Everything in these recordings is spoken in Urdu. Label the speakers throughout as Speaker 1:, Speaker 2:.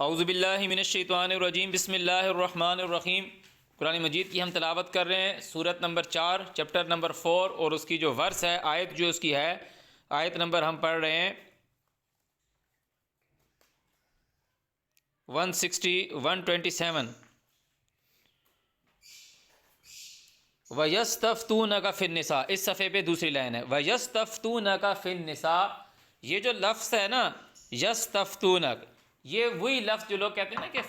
Speaker 1: اعوذ باللہ من الشیطان الرجیم بسم اللہ الرحمن الرحیم۔ قرآن مجید کی ہم تلاوت کر رہے ہیں، سورت نمبر 4 چیپٹر نمبر 4، اور اس کی جو ورس ہے، آیت جو اس کی ہے، آیت نمبر ہم پڑھ رہے ہیں 127۔ وَيَسْتَفْتُونَكَ فِي النِّسَاءِ، اس صفحے پہ دوسری لائن ہے، وَيَسْتَفْتُونَكَ فِي النِّسَاءِ۔ یہ جو لفظ ہے نا یستفتونک، یہ وہی لفظ جو لوگ کہتے ہیں نا کہ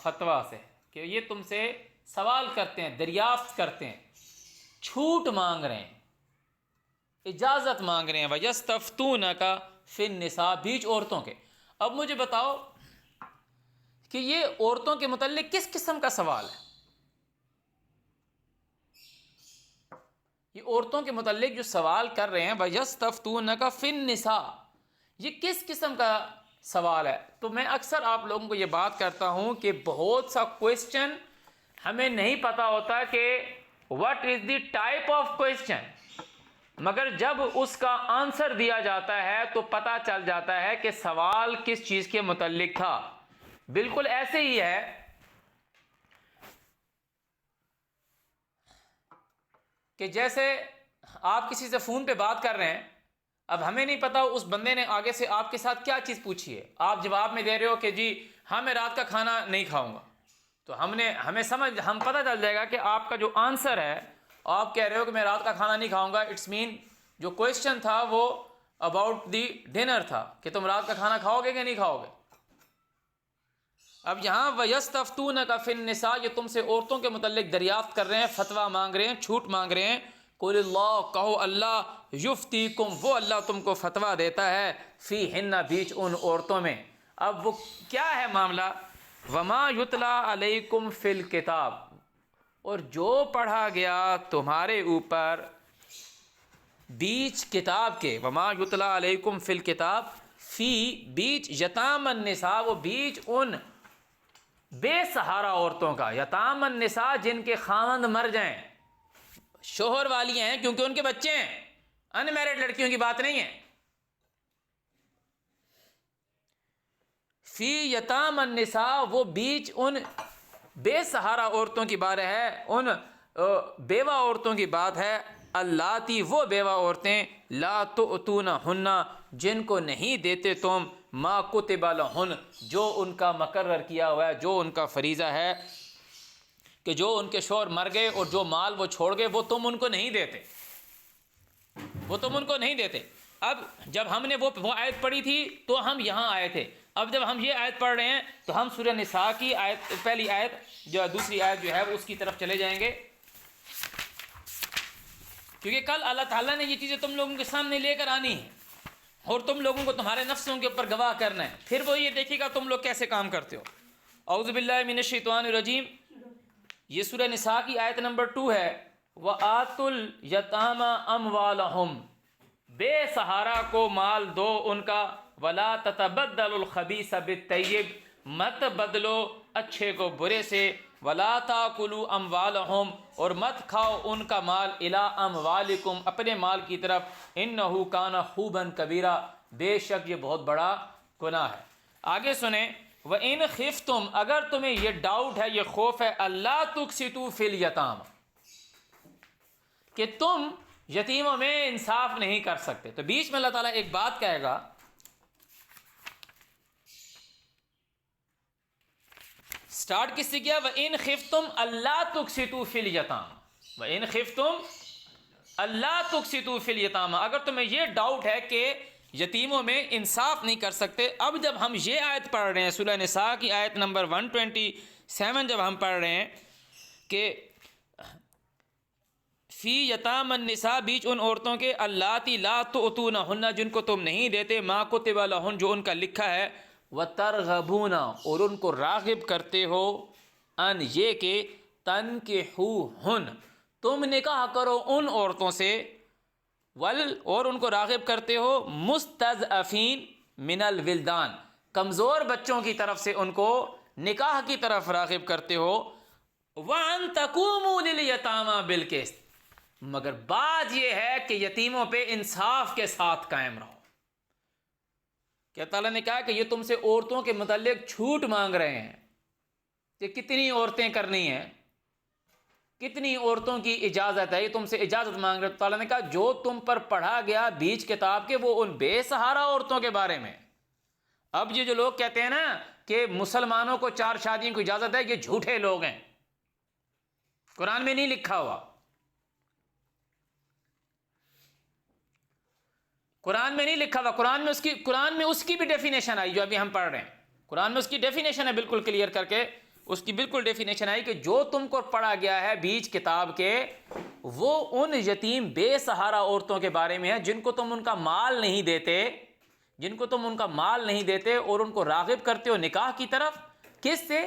Speaker 1: فتویٰ سے، کہ یہ تم سے سوال کرتے ہیں، دریافت کرتے ہیں، چھوٹ مانگ رہے ہیں، اجازت مانگ رہے ہیں۔ وَيَسْتَفْتُونَكَ فِي النِّسَاءِ، بیچ عورتوں کے۔ اب مجھے بتاؤ کہ یہ عورتوں کے متعلق کس قسم کا سوال ہے؟ یہ عورتوں کے متعلق جو سوال کر رہے ہیں وَيَسْتَفْتُونَكَ فِي النِّسَاءِ، یہ کس قسم کا سوال ہے؟ تو میں اکثر آپ لوگوں کو یہ بات کرتا ہوں کہ بہت سا کوئسچن ہمیں نہیں پتہ ہوتا کہ what is the type of question، مگر جب اس کا آنسر دیا جاتا ہے تو پتہ چل جاتا ہے کہ سوال کس چیز کے متعلق تھا۔ بالکل ایسے ہی ہے کہ جیسے آپ کسی سے فون پہ بات کر رہے ہیں، اب ہمیں نہیں پتا اس بندے نے آگے سے آپ کے ساتھ کیا چیز پوچھی ہے، آپ جواب میں دے رہے ہو کہ جی ہاں میں رات کا کھانا نہیں کھاؤں گا، تو ہم پتہ چل جائے گا کہ آپ کا جو آنسر ہے، آپ کہہ رہے ہو کہ میں رات کا کھانا نہیں کھاؤں گا، اٹس مین جو کوئسچن تھا وہ اباؤٹ دی ڈنر تھا کہ تم رات کا کھانا کھاؤ گے کہ نہیں کھاؤ گے۔ اب یہاں وَيَسْتَفْتُونَكَ فِي النِّسَاءِ، یہ تم سے عورتوں کے متعلق دریافت کر رہے ہیں، فتویٰ مانگ رہے ہیں، چھوٹ مانگ رہے ہیں۔ قُلِ اللَّهُ، کہو اللہ، یفتیکم، وہ اللہ تم کو فتویٰ دیتا ہے، فیہن، بیچ ان عورتوں میں۔ اب وہ کیا ہے معاملہ؟ وَمَا يُتْلَىٰ عَلَيْكُمْ فِي الْكِتَابِ، اور جو پڑھا گیا تمہارے اوپر بیچ کتاب کے، وَمَا يُتْلَىٰ عَلَيْكُمْ فِي الْكِتَابِ، فی بیچ یتام النساء، وہ بیچ ان بے سہارا عورتوں کا، یتام النساء جن کے خاوند مر جائیں، شوہر والی ہیں کیونکہ ان کے بچے ہیں، ان میرڈ لڑکیوں کی بات نہیں ہے۔ فی یتام النساء، وہ بیچ ان بے سہارا عورتوں کی بات ہے، ان بیوہ عورتوں کی بات ہے، اللاتی، وہ بیوہ عورتیں، لا تؤتونہن، جن کو نہیں دیتے تم ما کتب لہن، جو ان کا مقرر کیا ہوا ہے، جو ان کا فریضہ ہے، کہ جو ان کے شوہر مر گئے اور جو مال وہ چھوڑ گئے وہ تم ان کو نہیں دیتے، وہ تم ان کو نہیں دیتے۔ اب جب ہم نے وہ آیت پڑھی تھی تو ہم یہاں آئے تھے، اب جب ہم یہ آیت پڑھ رہے ہیں تو ہم سورہ نساء کی آیت، پہلی آیت جو دوسری آیت جو ہے وہ اس کی طرف چلے جائیں گے، کیونکہ کل اللہ تعالیٰ نے یہ چیزیں تم لوگوں کے سامنے لے کر آنی ہیں اور تم لوگوں کو تمہارے نفسوں کے اوپر گواہ کرنا ہے، پھر وہ یہ دیکھے گا تم لوگ کیسے کام کرتے ہو۔ اعوذ باللہ من الشیطان الرجیم، یہ سورہ نساء کی آیت نمبر 2 ہے۔ وَآتُوا الْيَتَامَ أَمْوَالَهُمْ، بے سہارا کو مال دو ان کا، وَلَا تَتَبَدَّلُوا الْخَبِيثَ بِالطَّيِّبِ، مت بدلو اچھے کو برے سے، وَلَا تَأْكُلُوا أَمْوَالَهُمْ، اور مت کھاؤ ان کا مال، إِلَىٰ أَمْوَالِكُمْ، اپنے مال کی طرف، إِنَّهُ كَانَ خُوبًا كَبِيرًا، بے شک یہ بہت بڑا گناہ ہے۔ آگے سنیں، وَإِنْ خِفْتُمْ، اگر تمہیں یہ ڈاؤٹ ہے، یہ خوف ہے، اللہ تُقْسِطُوا فِي الْيَتَامَى، کہ تم یتیموں میں انصاف نہیں کر سکتے، تو بیچ میں اللہ تعالیٰ ایک بات کہے گا، سٹارٹ کس سے کیا؟ وَإِنْ خِفْتُمْ أَلَّا تُقْسِطُوا فِي الْيَتَامَى، وَإِنْ خِفْتُمْ أَلَّا تُقْسِطُوا فِي الْيَتَامَى، اگر تمہیں یہ ڈاؤٹ ہے کہ یتیموں میں انصاف نہیں کر سکتے۔ اب جب ہم یہ آیت پڑھ رہے ہیں، سورہ نساء کی آیت نمبر 127 جب ہم پڑھ رہے ہیں کہ فی یتام النساء، بیچ ان عورتوں کے، اللاتی لا تؤتونہن، جن کو تم نہیں دیتے، ما کتب لہن، جو ان کا لکھا ہے، وترغبون، اور ان کو راغب کرتے ہو، ان یہ کہ تنکحوہن، تم نکاح کرو ان عورتوں سے، اور ان کو راغب کرتے ہو، مستضعفین من الولدان، کمزور بچوں کی طرف سے ان کو نکاح کی طرف راغب کرتے ہو، وَأَن تَقُومُوا لِلْيَتَامَى بِالْقِسْطِ، مگر بات یہ ہے کہ یتیموں پہ انصاف کے ساتھ قائم رہو۔ کہ تعالیٰ نے کہا کہ یہ تم سے عورتوں کے متعلق چھوٹ مانگ رہے ہیں کہ کتنی عورتیں کرنی ہیں، کتنی عورتوں کی اجازت ہے، یہ تم سے اجازت مانگ رہے ہیں۔ تعالیٰ نے کہا جو تم پر پڑھا گیا بیچ کتاب کے وہ ان بے سہارا عورتوں کے بارے میں۔ اب یہ جو لوگ کہتے ہیں نا کہ مسلمانوں کو 4 شادیوں کی اجازت ہے، یہ جھوٹے لوگ ہیں، قرآن میں نہیں لکھا ہوا۔ قرآن میں نہیں لکھا ہوا، قرآن میں اس کی بھی ڈیفینیشن آئی جو ابھی ہم پڑھ رہے ہیں۔ قرآن میں اس کی ڈیفینیشن ہے، بالکل کلیئر کر کے اس کی بالکل ڈیفینیشن آئی کہ جو تم کو پڑھا گیا ہے بیچ کتاب کے وہ ان یتیم بے سہارا عورتوں کے بارے میں ہے جن کو تم ان کا مال نہیں دیتے اور ان کو راغب کرتے ہو نکاح کی طرف۔ کس سے؟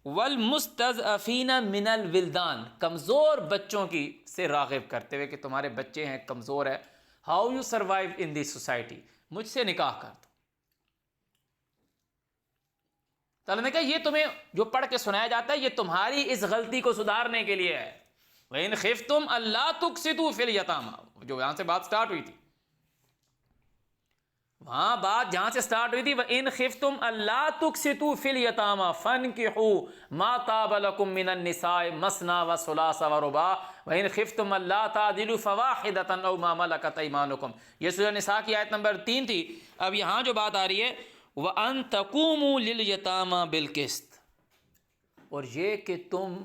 Speaker 1: والمستضعفین من الولدان، کمزور بچوں کی سے راغب کرتے ہوئے کہ تمہارے بچے ہیں، کمزور ہے، how you survive in the society, مجھ سے نکاح کر دو۔ تعالیٰ نے کہا یہ تمہیں جو پڑھ کے سنایا جاتا ہے یہ تمہاری اس غلطی کو سدھارنے کے لیے ہے۔ وَإِنْ خِفْتُمْ أَلَّا تُقْسِطُوا فِي الْيَتَامَى، جو یہاں سے بات سٹارٹ ہوئی تھی، وہاں بات جہاں سے سٹارٹ ہوئی تھی وَإِنْ خِفْتُمْ أَلَّا تُقْسِطُوا فِي الْيَتَامَى فَانكِحُوا مَا طَابَ لَكُم مِّنَ النِّسَاءِ مَثْنَىٰ وَثُلَاثَ وَرُبَاعَ وَإِنْ خِفْتُمْ أَلَّا تَعْدِلُوا فَوَاحِدَةً أَوْ مَا مَلَكَتْ أَيْمَانُكُمْ، یہ سورہ نساء کی آیت نمبر 3 تھی۔ اب یہاں جو بات آ رہی ہے وَأَن تَقُومُوا لِلْيَتَامَى بِالْقِسْطِ، اور یہ کہ تم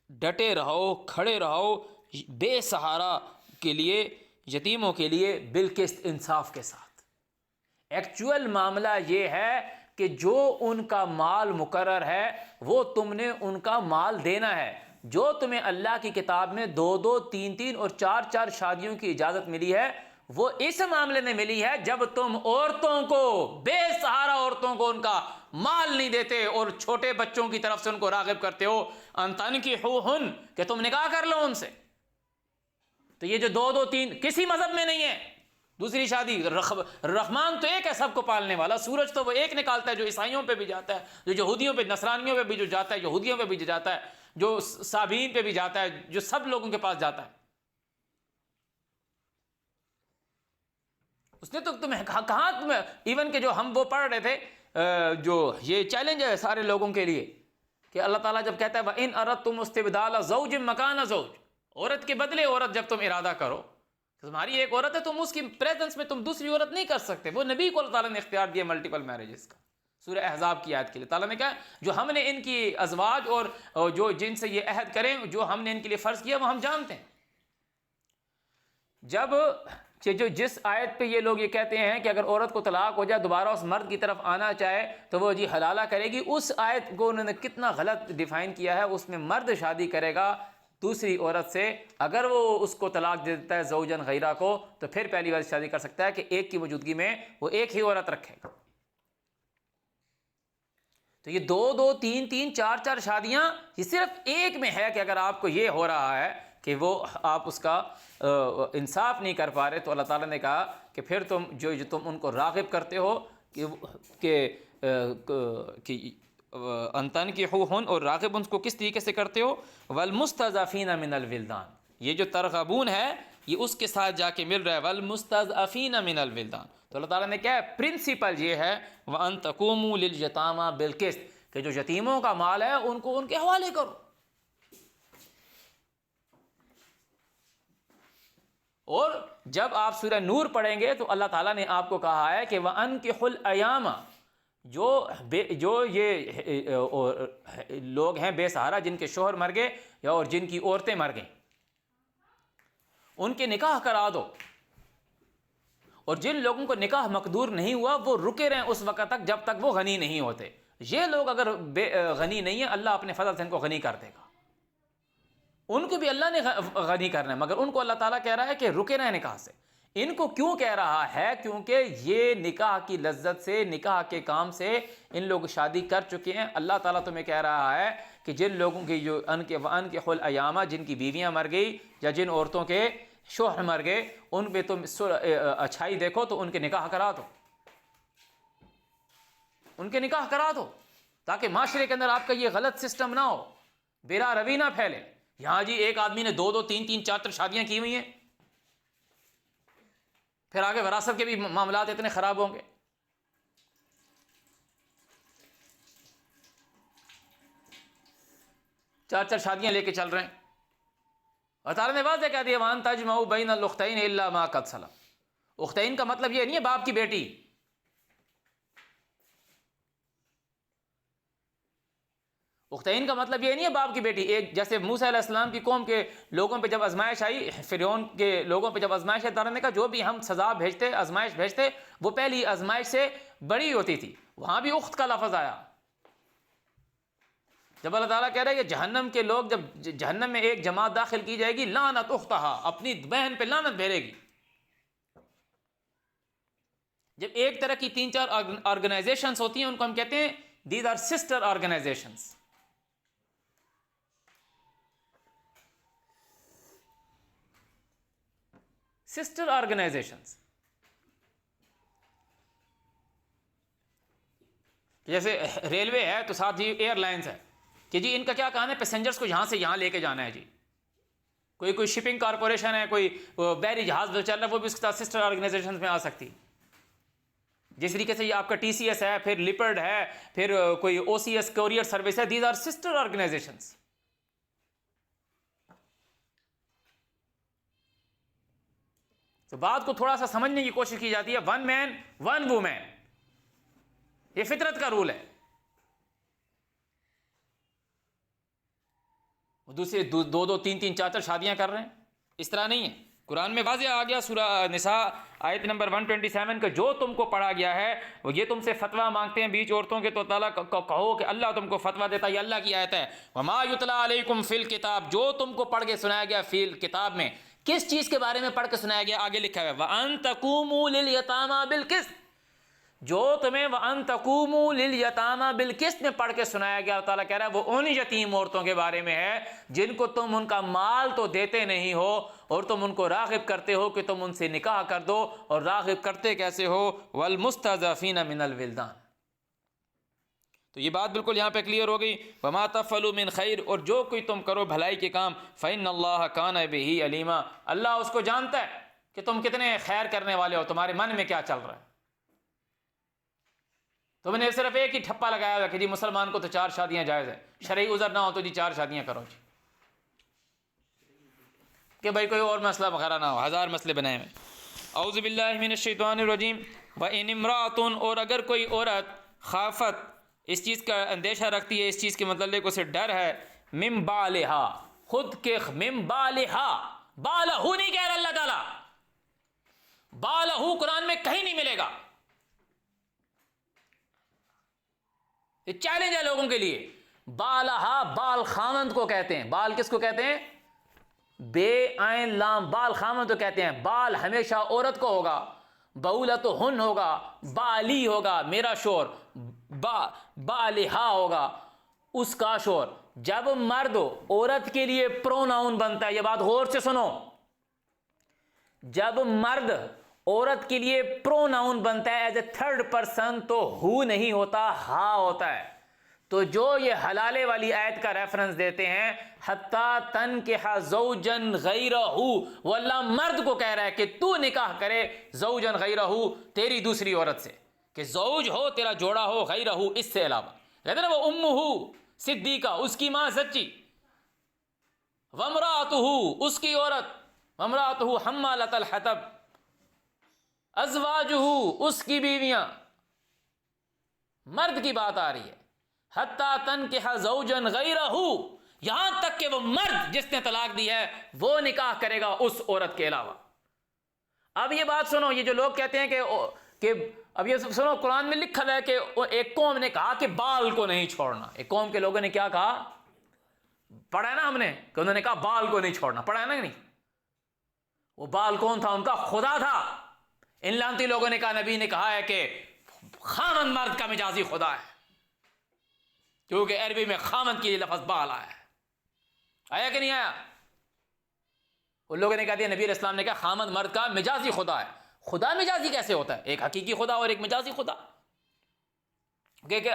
Speaker 1: ڈٹے رہو، کھڑے رہو بے سہارا کے لیے، یتیموں کے لیے، بالقسط، انصاف کے ساتھ۔ ایکچول معاملہ یہ ہے کہ جو ان کا مال مقرر ہے وہ تم نے ان کا مال دینا ہے۔ جو تمہیں اللہ کی کتاب میں 2 3 اور 4 شادیوں کی اجازت ملی ہے وہ اس معاملے میں ملی ہے جب تم عورتوں کو، بے سہارا عورتوں کو ان کا مال نہیں دیتے اور چھوٹے بچوں کی طرف سے ان کو راغب کرتے ہو ان تنکحوہن، کہ تم نکاح کر لو ان سے۔ تو یہ جو 2 3 کسی مذہب میں نہیں ہے۔ دوسری شادی، رحمان تو ایک ہے سب کو پالنے والا، سورج تو وہ ایک نکالتا ہے جو عیسائیوں پہ بھی جاتا ہے، جو یہودیوں پہ، نصرانیوں پہ بھی جو جاتا ہے، یہودیوں پہ بھی جاتا ہے، جو صابئین پہ بھی جاتا ہے، جو سب لوگوں کے پاس جاتا ہے۔ اس نے تو تمہیں کہاں ایون کہ جو ہم وہ پڑھ رہے تھے جو یہ چیلنج ہے سارے لوگوں کے لیے کہ اللہ تعالیٰ جب کہتا ہے وَإِنْ أَرَدْتُمُ اسْتِبْدَالَ زَوْجٍ مَكَانَ زَوْجٍ، عورت کے بدلے عورت جب تم ارادہ کرو، تمہاری ایک عورت ہے، تم اس کی پریزنس میں تم دوسری عورت نہیں کر سکتے۔ وہ نبی کو اللہ تعالیٰ نے اختیار دیا ملٹیپل میرجز کا، سورہ احزاب کی آیت کے لیے تعالیٰ نے کہا جو ہم نے ان کی ازواج اور جو جن سے یہ عہد کریں جو ہم نے ان کے لیے فرض کیا وہ ہم جانتے ہیں۔ جب جو جس آیت پہ یہ لوگ یہ کہتے ہیں کہ اگر عورت کو طلاق ہو جائے دوبارہ اس مرد کی طرف آنا چاہے تو وہ جی حلالہ کرے گی، اس آیت کو انہوں نے کتنا غلط ڈیفائن کیا ہے۔ اس میں مرد شادی کرے گا دوسری عورت سے، اگر وہ اس کو طلاق دے دیتا ہے زوجن غیرہ کو تو پھر پہلی بار شادی کر سکتا ہے کہ ایک کی موجودگی میں وہ ایک ہی عورت رکھے گا۔ تو یہ 2 3 4 شادیاں یہ صرف ایک میں ہے کہ اگر آپ کو یہ ہو رہا ہے کہ وہ آپ اس کا انصاف نہیں کر پا رہے تو اللہ تعالیٰ نے کہا کہ پھر تم جو تم ان کو راغب کرتے ہو کہ ان تنکحوہن، اور راغب ان کو کس طریقے سے کرتے ہو، والمستضعفین من الولدان، یہ جو ترغبون ہے یہ اس کے ساتھ جا کے مل رہا ہے والمستضعفین من الولدان۔ تو اللہ تعالیٰ نے کیا ہے پرنسپل یہ ہے وَأَن تَقُومُوا لِلْيَتَامَى بِالْقِسْطِ، کہ جو یتیموں کا مال ہے ان کو ان کے حوالے کرو۔ اور جب آپ سورہ نور پڑھیں گے تو اللہ تعالیٰ نے آپ کو کہا ہے کہ وَأَنكِحُوا الْأَيَامَ، جو یہ لوگ ہیں بے سہارا جن کے شوہر مر گئے یا اور جن کی عورتیں مر گئیں ان کے نکاح کرا دو، اور جن لوگوں کو نکاح مقدور نہیں ہوا وہ رکے رہیں اس وقت تک جب تک وہ غنی نہیں ہوتے۔ یہ لوگ اگر غنی نہیں ہیں اللہ اپنے فضل سے ان کو غنی کر دے گا، ان کو بھی اللہ نے غنی کرنا ہے، مگر ان کو اللہ تعالیٰ کہہ رہا ہے کہ رکے رہیں نکاح سے۔ ان کو کیوں کہہ رہا ہے؟ کیونکہ یہ نکاح کی لذت سے، نکاح کے کام سے ان لوگ شادی کر چکے ہیں۔ اللہ تعالیٰ تمہیں کہہ رہا ہے کہ جن لوگوں کی جو انکحوا الایام، جن کی بیویاں مر گئی یا جن عورتوں کے شوہر مر گئے ان پہ تم اچھائی دیکھو تو ان کے نکاح کرا دو، ان کے نکاح کرا دو، تاکہ معاشرے کے اندر آپ کا یہ غلط سسٹم نہ ہو، بیرا روی نہ پھیلے۔ یہاں جی ایک آدمی نے 2 3 4 شادیاں کی ہوئی ہیں، پھر آگے وراثت کے بھی معاملات اتنے خراب ہوں گے۔ 4 شادیاں لے کے چل رہے ہیں. اور تعالیٰ نے واضح کہہ دیا وَأَن تَجْمَعُوا بَيْنَ الْأُخْتَيْنِ إِلَّا مَا قَدْ سَلَفَ. اختین کا مطلب یہ نہیں ہے باپ کی بیٹی. اختین کا مطلب یہ نہیں ہے باپ کی بیٹی. ایک جیسے موسیٰ علیہ السلام کی قوم کے لوگوں پہ جب آزمائش آئی، فرعون کے لوگوں پہ جب آزمائش ہے، تعالیٰ نے کہا جو بھی ہم سزا بھیجتے، آزمائش بھیجتے، وہ پہلی آزمائش سے بڑی ہوتی تھی. وہاں بھی اخت کا لفظ آیا. جب اللہ تعالیٰ کہہ رہے ہیں کہ جہنم کے لوگ جب جہنم میں ایک جماعت داخل کی جائے گی، لعنت اختہا، اپنی بہن پہ لعنت بھیجے گی. جب ایک طرح کی 3-4 آرگنائزیشنز ہوتی ہیں ان کو ہم کہتے ہیں these are sister organisations. Sister organisations جیسے ریلوے ہے تو ساتھ جی ایئر لائنز ہے کہ جی ان کا کیا کام ہے، پیسنجرز کو یہاں سے یہاں لے کے جانا ہے. جی کوئی شپنگ کارپوریشن ہے، کوئی بحری جہاز جو چل رہا ہے، وہ بھی اس کے ساتھ سسٹر آرگنائزیشنز میں آ سکتی. جس طریقے سے یہ آپ کا ٹی سی ایس ہے، پھر لپرڈ ہے، پھر کوئی او سی ایس کوریئر سروس ہے، دیز آر سسٹر آرگنائزیشنز. تو بات کو تھوڑا سا سمجھنے کی کوشش کی جاتی ہے. 1 مین 1 وومین، یہ فطرت کا رول ہے. دوسرے 2 3 4 شادیاں کر رہے ہیں، اس طرح نہیں ہے. قرآن میں واضح آ گیا سورہ نساء آیت نمبر 127 کہ جو تم کو پڑھا گیا ہے وہ یہ تم سے فتویٰ مانگتے ہیں بیچ عورتوں کے، تو تعالیٰ کہو کہ اللہ تم کو فتویٰ دیتا ہے. یہ اللہ کی آیت ہے. وما یتلیٰ علیکم فی الکتاب، جو تم کو پڑھ کے سنایا گیا فی الکتاب میں. کس چیز کے بارے میں پڑھ کے سنایا گیا؟ آگے لکھا ہے وَأَن تَقُومُوا لِلْيَتَامَى بِالْقِسْطِ، جو تمہیں وَأَن تَقُومُوا لِلْيَتَامَى بِالْقِسْطِ میں پڑھ کے سنایا گیا. اللہ تعالیٰ کہہ رہا ہے وہ ان یتیم عورتوں کے بارے میں ہے جن کو تم ان کا مال تو دیتے نہیں ہو اور تم ان کو راغب کرتے ہو کہ تم ان سے نکاح کر دو. اور راغب کرتے کیسے ہو؟ وَالْمُسْتَضْعَفِينَ مِنَ الْوِلْدَانِ. تو یہ بات بالکل یہاں پہ کلیئر ہو گئی. وَمَا تَفْعَلُوا مِنْ خَيْرٍ، اور جو کوئی تم کرو بھلائی کے کام، فَإِنَّ اللَّهَ كَانَ بِهِ عَلِيمًا، اللہ اس کو جانتا ہے کہ تم کتنے خیر کرنے والے ہو، تمہارے من میں کیا چل رہا ہے. تم نے صرف ایک ہی ٹھپا لگایا ہوا کہ جی مسلمان کو تو 4 شادیاں جائز ہے، شرعی عذر نہ ہو تو جی 4 شادیاں کرو جی، کہ بھائی کوئی اور مسئلہ وغیرہ نہ ہو، 1000 مسئلے بنائے ہوئے. اعوذ باللہ من الشیطان الرجیم. وَإِنِ امْرَأَةٌ، اور اگر کوئی عورت خافت، اس چیز کا اندیشہ رکھتی ہے، اس چیز کے متعلق اسے ڈر ہے، من بالہا، خود کے، من بالہا، بالہو نہیں کہہ رہا اللہ تعالیٰ، بالہو قرآن میں کہیں نہیں ملے گا. یہ چیلنج ہے لوگوں کے لیے. بالہا، بال خامند کو کہتے ہیں. بال کس کو کہتے ہیں؟ بے عین لام، بال خامند کو کہتے ہیں. بال ہمیشہ عورت کو ہوگا، بولت ہن ہوگا، بالی ہوگا میرا شور، بالہا ہوگا اس کا شور. جب مرد عورت کے لیے پروناؤن بنتا ہے، یہ بات غور سے سنو، جب مرد عورت کے لیے پروناؤن بنتا ہے ایز اے 3rd پرسن تو ہو نہیں ہوتا، ہا ہوتا ہے. تو جو یہ حلالے والی آیت کا ریفرنس دیتے ہیں حتیٰ تنکح زوجن غیرہ، وہ اللہ مرد کو کہہ رہا ہے کہ تو نکاح کرے زوجن غیرہ، تیری دوسری عورت سے، کہ زوج ہو تیرا جوڑا ہو، غیرہ اس سے علاوہ. کہتے ہیں نا وہ امہ صدیقہ، اس کی ماں سچی، وامرأتہ اس کی عورت، وامرأتہ حمالۃ الحطب، ازواجہ اس کی بیویاں. مرد کی بات آ رہی ہے. حتیٰ تنکح زوجن غیرہ، یہاں تک کہ وہ مرد جس نے طلاق دی ہے وہ نکاح کرے گا اس عورت کے علاوہ. اب یہ بات سنو، یہ جو لوگ کہتے ہیں کہ اب یہ سنو، قرآن میں لکھا ہے کہ ایک قوم نے کہا کہ بال کو نہیں چھوڑنا. ایک قوم کے لوگوں نے کیا کہا؟ پڑھا ہے نا ہم نے کہ انہوں نے کہا بال کو نہیں چھوڑنا. پڑھا ہے نا نہیں؟ وہ بال کون تھا؟ ان کا خدا تھا. ان لانتی لوگوں نے کہا نبی نے کہا ہے کہ خامند مرد کا مجازی خدا ہے، کیونکہ عربی میں خامند کے لیے لفظ بال آیا ہے. آیا کہ نہیں آیا؟ ان لوگوں نے کہا دیا نبی علیہ السلام نے کہا خامند مرد کا مجازی خدا ہے. خدا مجازی کیسے ہوتا ہے؟ ایک حقیقی خدا اور ایک مجازی خدا. کہ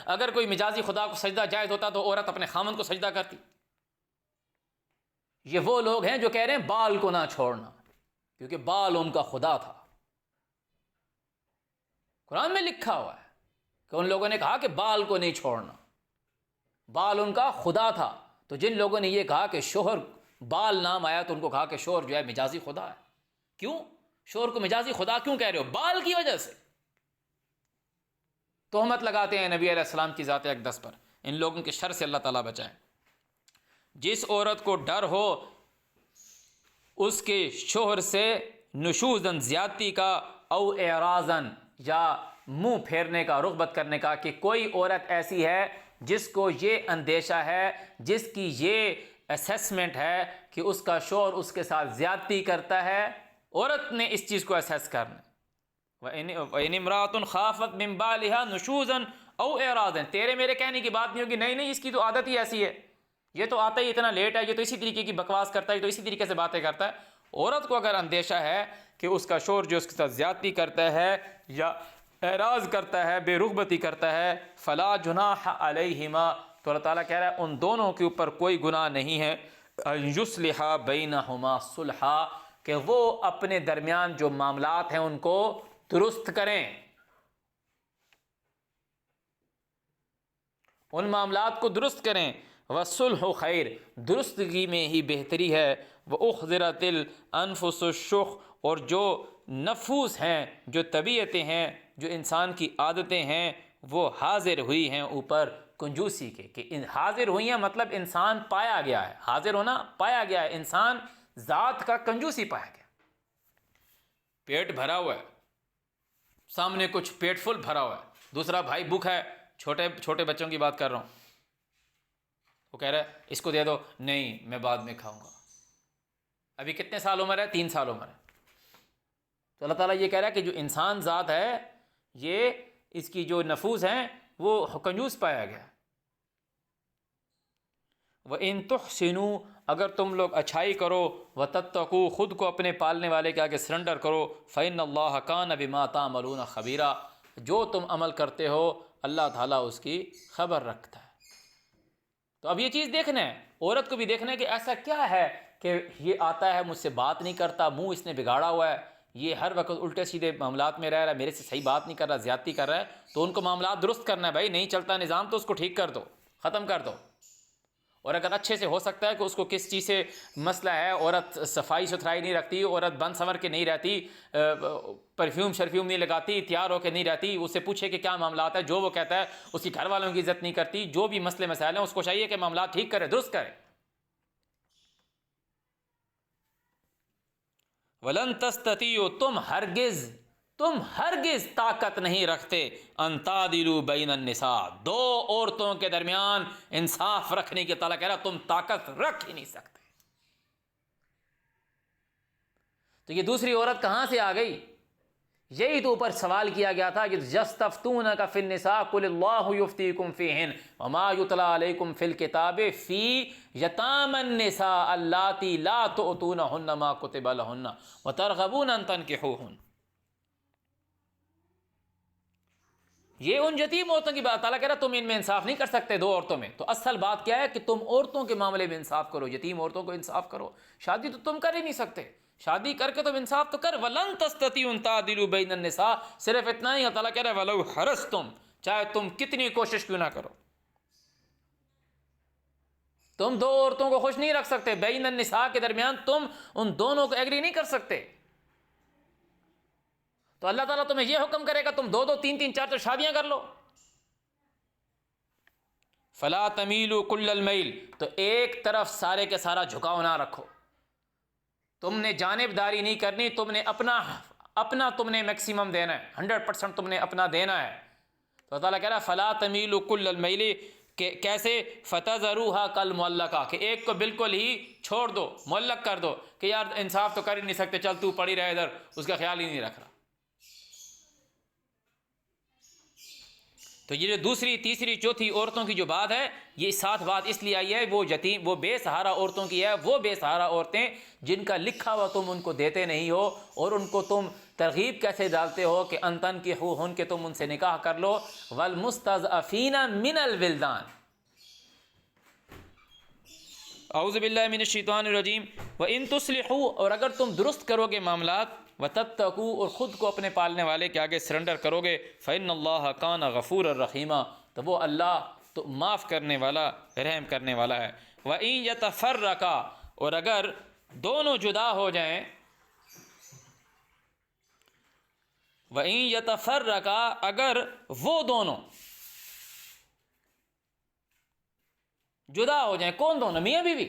Speaker 1: اگر کوئی مجازی خدا کو سجدہ جائز ہوتا تو عورت اپنے خامند کو سجدہ کرتی. یہ وہ لوگ ہیں جو کہہ رہے ہیں بال کو نہ چھوڑنا، کیونکہ بال ان کا خدا تھا. قرآن میں لکھا ہوا ہے کہ ان لوگوں نے کہا کہ بال کو نہیں چھوڑنا، بال ان کا خدا تھا. تو جن لوگوں نے یہ کہا کہ شوہر بال نام آیا تو ان کو کہا کہ شوہر جو ہے مجازی خدا ہے. کیوں شوہر کو مجازی خدا کیوں کہہ رہے ہو؟ بال کی وجہ سے تہمت لگاتے ہیں نبی علیہ السلام کی ذات اقدس پر. ان لوگوں کے شر سے اللہ تعالیٰ بچائے. جس عورت کو ڈر ہو اس کے شوہر سے نشوزن زیادتی کا او اعراضن یا منہ پھیرنے کا، رغبت کرنے کا، کہ کوئی عورت ایسی ہے جس کو یہ اندیشہ ہے، جس کی یہ اسیسمنٹ ہے کہ اس کا شوہر اس کے ساتھ زیادتی کرتا ہے. عورت نے اس چیز کو اسیس کرنا. وَإِنِ امْرَأَةٌ خَافَتْ مِنْ بَالِهَا نُشُوزًا أَوْ إِعْرَاضًا، تیرے میرے کہنے کی بات نہیں ہوگی، نہیں اس کی تو عادت ہی ایسی ہے، یہ تو آتا ہی اتنا لیٹ ہے، یہ تو اسی طریقے کی بکواس کرتا ہے، یہ تو اسی طریقے سے باتیں کرتا ہے. عورت کو اگر اندیشہ ہے کہ اس کا شوہر جو اس کے ساتھ زیادتی کرتا ہے یا اعراض کرتا ہے، بے رغبتی کرتا ہے، فلا جناح علیہما، تو اللہ تعالیٰ کہہ رہا ہے ان دونوں کے اوپر کوئی گناہ نہیں ہے، ان یصلحا بینہما صلحا، کہ وہ اپنے درمیان جو معاملات ہیں ان کو درست کریں، ان معاملات کو درست کریں. وَالصُّلْحُ خیر، درستگی میں ہی بہتری ہے. وَأُحْضِرَتِ الْأَنفُسُ الشُّحَّ، اور جو نفوس ہیں، جو طبیعتیں ہیں، جو انسان کی عادتیں ہیں، وہ حاضر ہوئی ہیں اوپر کنجوسی کے. کہ حاضر ہوئی ہیں مطلب انسان پایا گیا ہے، حاضر ہونا پایا گیا ہے، انسان ذات کا کنجوسی پایا گیا. پیٹ بھرا ہوا ہے، سامنے کچھ پیٹ فل بھرا ہوا ہے، دوسرا بھائی بھوکا ہے، چھوٹے بچوں کی بات کر رہا ہوں، وہ کہہ رہا ہے اس کو دے دو، نہیں میں بعد میں کھاؤں گا. ابھی کتنے سال عمر ہے؟ 3 سال عمر ہے. تو اللہ تعالیٰ یہ کہہ رہا ہے کہ جو انسان ذات ہے، یہ اس کی جو نفوس ہیں وہ کنجوس پایا گیا. وَإِن تُحْسِنُوا، اگر تم لوگ اچھائی کرو، وَتَتَّقُوا، خود کو اپنے پالنے والے کے آگے سرنڈر کرو، فَإِنَّ اللَّهَ كَانَ بِمَا تَعْمَلُونَ خَبِيرًا، جو تم عمل کرتے ہو اللہ تعالیٰ اس کی خبر رکھتا ہے. تو اب یہ چیز دیکھنا ہے، عورت کو بھی دیکھنا ہے کہ ایسا کیا ہے کہ یہ آتا ہے مجھ سے بات نہیں کرتا، منہ اس نے بگاڑا ہوا ہے، یہ ہر وقت الٹے سیدھے معاملات میں رہ رہا ہے، میرے سے صحیح بات نہیں کر رہا، زیادتی کر رہا ہے. تو ان کو معاملات درست کرنا ہے. بھائی نہیں چلتا نظام تو اس کو ٹھیک کر دو، ختم کر دو. اور اگر اچھے سے ہو سکتا ہے کہ اس کو کس چیز سے مسئلہ ہے، عورت صفائی ستھرائی نہیں رکھتی، عورت بن سنور کے نہیں رہتی، پرفیوم شرفیوم نہیں لگاتی، تیار ہو کے نہیں رہتی، اس سے پوچھے کہ کیا معاملات ہے، جو وہ کہتا ہے اس کی گھر والوں کی عزت نہیں کرتی، جو بھی مسئلے مسائل ہیں اس کو چاہیے کہ معاملات ٹھیک کرے، درست کرے. وَلَن تَسْتَطِيعُوا، تم ہرگز طاقت نہیں رکھتے ان تعدلوا بین النساء، 2 عورتوں کے درمیان انصاف رکھنے کی. تعالیٰ کہہ رہا تم طاقت رکھ ہی نہیں سکتے. تو یہ دوسری عورت کہاں سے آ گئی؟ یہی تو اوپر سوال کیا گیا تھا کہ یستفتونک فی النساء قل اللہ یفتیکم فیہن وما یتلی علیکم فی الکتاب فی یتامی النساء اللاتی لا تؤتونہن ما کتب لہن وترغبون ان تنکحوہن. یہ ان یتیم عورتوں کی بات. تعالیٰ کہہ رہا تم ان میں انصاف نہیں کر سکتے 2 عورتوں میں. تو اصل بات کیا ہے کہ تم عورتوں کے معاملے میں انصاف کرو، یتیم عورتوں کو انصاف کرو. شادی تو تم کر ہی نہیں سکتے، شادی کر کے تم انصاف تو کر. وَلَن تَسْتَطِيعُوا أَن تَعْدِلُوا بَيْنَ النِّسَاءِ، صرف اتنا ہی. تعالیٰ کہہ رہا ہے وَلَوْ حَرَصْتُمْ، چاہے تم کتنی کوشش کیوں نہ کرو، تم 2 عورتوں کو خوش نہیں رکھ سکتے. بین النساء کے درمیان تم ان دونوں کو ایگری نہیں کر سکتے. تو اللہ تعالیٰ تمہیں یہ حکم کرے گا تم 2 3 4 شادیاں کر لو. فلا تمیلوا کل المیل، تو ایک طرف سارے کے سارا جھکاؤ نہ رکھو. تم نے جانبداری نہیں کرنی، تم نے اپنا تم نے میکسیمم دینا ہے، 100% تم نے اپنا دینا ہے. تو تعالیٰ کہہ رہا ہے فلا تمیلوا کل المیل، کہ کیسے؟ فتذروها کالمعلقہ، کہ ایک کو بالکل ہی چھوڑ دو، معلق کر دو کہ یار انصاف تو کر ہی نہیں سکتے، چل تو پڑی رہے ادھر، اس کا خیال ہی نہیں رکھ رہا. تو یہ جو دوسری تیسری چوتھی عورتوں کی جو بات ہے، یہ 7 بات اس لیے آئی ہے، وہ یتیم، وہ بے سہارا عورتوں کی ہے. وہ بے سہارا عورتیں جن کا لکھا ہوا تم ان کو دیتے نہیں ہو، اور ان کو تم ترغیب کیسے ڈالتے ہو کہ ان تنکحوہن، کہ تم ان سے نکاح کر لو. والمستضعفین من الولدان، اعوذ باللہ من الشیطان الرجیم. وَإِن تُصْلِحُوا، اور اگر تم درست کرو گے معاملات، وَتَتَّقُوا، اور خود کو اپنے پالنے والے کے آگے سرنڈر کرو گے، فَإِنَّ اللَّهَ كَانَ غَفُورًا رَحِيمًا، تو وہ اللہ تو معاف کرنے والا، رحم کرنے والا ہے. وَإِن يَتَفَرَّقَا، اور اگر دونوں جدا ہو جائیں، وَإِن يَتَفَرَّقَا، اگر وہ دونوں جدا ہو جائیں، کون دونوں؟ میاں بیوی،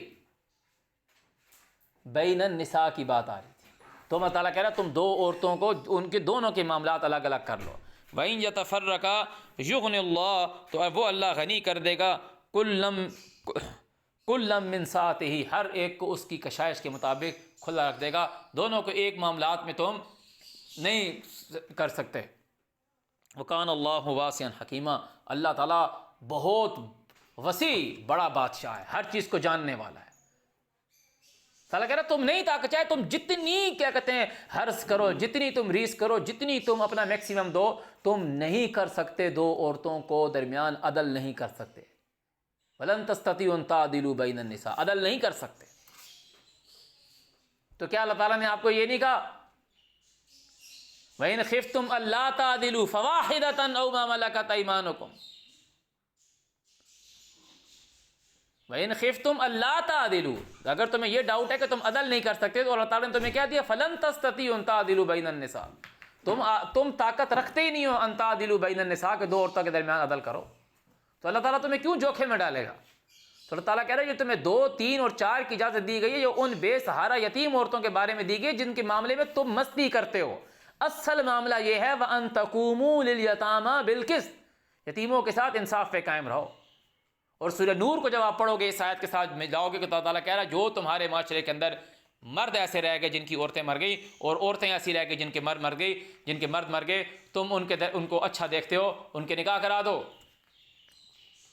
Speaker 1: بین النساء کی بات آ رہی تھی، تو اللہ تعالیٰ کہہ رہا ہے تم دو عورتوں کو ان کے دونوں کے معاملات الگ الگ کر لو. وَإِن يَتَفَرَّقَا يُغْنِ اللَّهُ، تو وہ اللہ غنی کر دے گا کُلًّا مِّن سَعَتِهِ، ہر ایک کو اس کی کشائش کے مطابق کھلا رکھ دے گا. دونوں کو ایک معاملات میں تم نہیں کر سکتے. وَكَانَ اللَّهُ وَاسِعًا حَكِيمًا، اللہ تعالیٰ بہت وسیع بڑا بادشاہ ہے، ہر چیز کو جاننے والا ہے. اللہ کہہ رہا تم نہیں طاقت، چاہے تم جتنی کیا کہتے ہیں حرص کرو، جتنی تم ریس کرو، جتنی تم اپنا میکسیمم دو، تم نہیں کر سکتے دو عورتوں کو درمیان عدل نہیں کر سکتے. وَلَن تَسْتَطِيعُوا أَن تَعْدِلُوا بَيْنَ النِّسَاءِ، عدل نہیں کر سکتے. تو کیا اللہ تعالیٰ نے آپ کو یہ نہیں کہا وَإِنْ خِفْتُمْ أَلَّا تَعْدِلُوا فَوَاحِدَةً أَوْ مَا مَلَكَتْ أَيْمَانُكُمْ، وَإِنْ خِفْتُمْ أَلَّا تَعْدِلُوا، اگر تمہیں یہ ڈاؤٹ ہے کہ تم عدل نہیں کر سکتے تو اللہ تعالیٰ نے تمہیں کیا دیا فَلَن تَسْتَطِيعُوا أَن تَعْدِلُوا بَيْنَ النِّسَاءِ، تم طاقت رکھتے ہی نہیں ہو أَن تَعْدِلُوا بَيْنَ النِّسَاء کہ دو عورتوں کے درمیان عدل کرو. تو اللہ تعالیٰ تمہیں کیوں جوکھے میں ڈالے گا؟ تو اللہ تعالیٰ کہہ رہا ہے جو تمہیں 2، 3 اور 4 کی اجازت دی گئی ہے، جو ان بے سہارا یتیم عورتوں کے بارے میں دی گئی جن کے معاملے میں تم مستی کرتے ہو. اصل معاملہ یہ ہے وَأَن تَقُومُوا لِلْيَتَامَى بِالْقِسْطِ، یتیموں کے ساتھ انصاف پہ قائم رہو. اور سورہ نور کو جب آپ پڑھو گے اس آیت کے ساتھ میں جاؤ گے کہ اللہ تعالیٰ کہہ رہا ہے جو تمہارے معاشرے کے اندر مرد ایسے رہ گئے جن کی عورتیں مر گئی، اور عورتیں ایسی رہ گئی جن کے مرد مر گئے، تم ان کو اچھا دیکھتے ہو، ان کے نکاح کرا دو.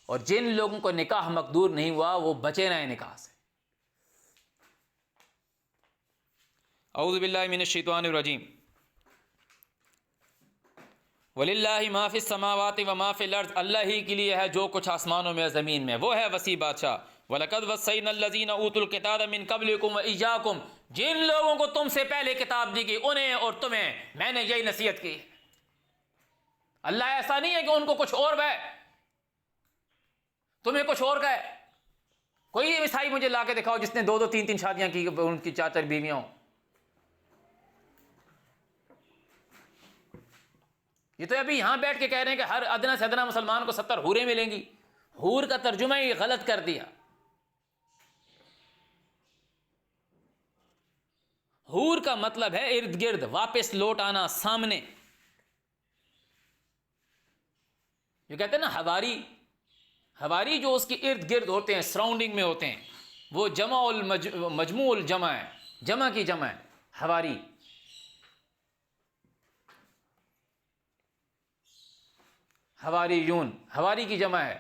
Speaker 1: اور جن لوگوں کو نکاح مقدور نہیں ہوا وہ بچے رہیں نکاح سے. اعوذ باللہ من الشیطان الرجیم. وَلِلَّهِ مَا فِي السَّمَاوَاتِ وَمَا فِي الْأَرْضِ، اللہ ہی کے لیے ہے جو کچھ آسمانوں میں اور زمین میں، وہ ہے وسیع بادشاہ. وَلَقَدْ وَصَّيْنَا الَّذِينَ أُوتُوا الْكِتَابَ مِن قَبْلِكُمْ وَإِيَّاكُمْ، جن لوگوں کو تم سے پہلے کتاب دی گئی انہیں اور تمہیں میں نے یہی نصیحت کی. اللہ ایسا نہیں ہے کہ ان کو کچھ اور ہے تمہیں کچھ اور کا ہے. کوئی عیسائی مجھے لا کے دکھاؤ جس نے 2، 3 شادیاں کی، ان کی 4 بیویاں ہوں. یہ تو ابھی یہاں بیٹھ کے کہہ رہے ہیں کہ ہر ادنا سے ادنا مسلمان کو 70 حوریں ملیں گی. حور کا ترجمہ ہی غلط کر دیا. حور کا مطلب ہے ارد گرد، واپس لوٹ آنا، سامنے. جو کہتے ہیں نا حواری جو اس کے ارد گرد ہوتے ہیں، سراؤنڈنگ میں ہوتے ہیں، وہ مجموع الجمع ہے، جمع کی جمع ہے حواری. حواریون حواری کی جمع ہے.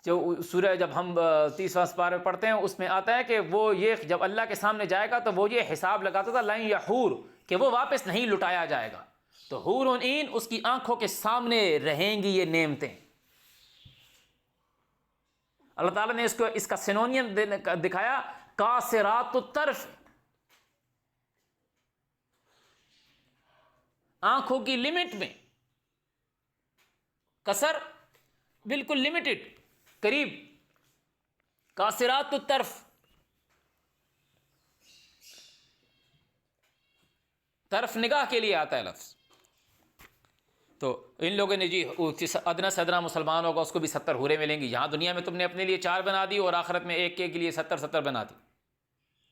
Speaker 1: جو سورہ جب ہم 30واں سپارہ پڑھتے ہیں اس میں آتا ہے کہ وہ یہ جب اللہ کے سامنے جائے گا تو وہ یہ حساب لگاتا تھا لن یحور، کہ وہ واپس نہیں لٹایا جائے گا. تو حور عین اس کی آنکھوں کے سامنے رہیں گی یہ نعمتیں. اللہ تعالیٰ نے اس کا سینونیم دکھایا قاصرات الطرف، آنکھوں کی لمٹ میں. قصر بالکل لمیٹڈ، قریب. قاصرات الطرف، طرف نگاہ کے لیے آتا ہے لفظ. تو ان لوگوں نے جی ادنا سے ادنا مسلمان ہوگا اس کو بھی 70 حوریں ملیں گی. یہاں دنیا میں تم نے اپنے لیے 4 بنا دی اور آخرت میں ایک کے لیے 70 بنا دی.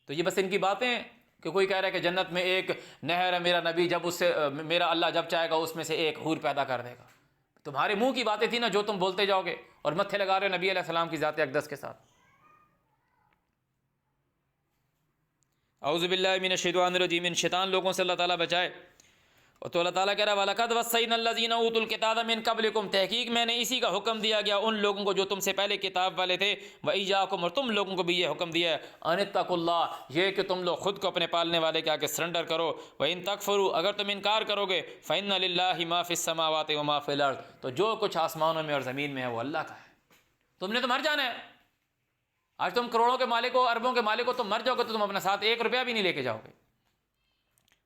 Speaker 1: تو یہ بس ان کی باتیں ہیں کہ کوئی کہہ رہا ہے کہ جنت میں ایک نہر ہے، میرا نبی جب اس سے میرا اللہ جب چاہے گا اس میں سے ایک حور پیدا کر دے گا. تمہارے منہ کی باتیں تھی نا جو تم بولتے جاؤ گے اور متھے لگا رہے ہو نبی علیہ السلام کی ذات اقدس کے ساتھ. اعوذ باللہ من الشیطان الرجیم. ان شیطان لوگوں سے اللہ تعالیٰ بچائے. اور تو اللہ تعالیٰ کہہ رہا ہے وَلَقَدْ وَصَّيْنَا الَّذِينَ أُوتُوا الْكِتَابَ مِن قَبْلِكُمْ، تحقیق میں نے اسی کا حکم دیا گیا ان لوگوں کو جو تم سے پہلے کتاب والے تھے، وَإِيَّاكُمْ، اور تم لوگوں کو بھی یہ حکم دیا ہے أَنِ اتَّقُوا اللَّهَ، یہ کہ تم لوگ خود کو اپنے پالنے والے کے آگے سرنڈر کرو. وَإِن تَكْفُرُوا، اگر تم انکار کرو گے فَإِنَّ لِلَّهِ مَا فِي السَّمَاوَاتِ وَمَا فِي الْأَرْضِ، تو جو کچھ آسمانوں میں اور زمین میں ہے وہ اللہ کا ہے. تم نے تو مر جانا ہے. آج تم کروڑوں کے مالک ہو، اربوں کے مالک ہو، تم مر جاؤ گے تو تم اپنے ساتھ 1 روپیہ بھی نہیں لے کے جاؤ گے.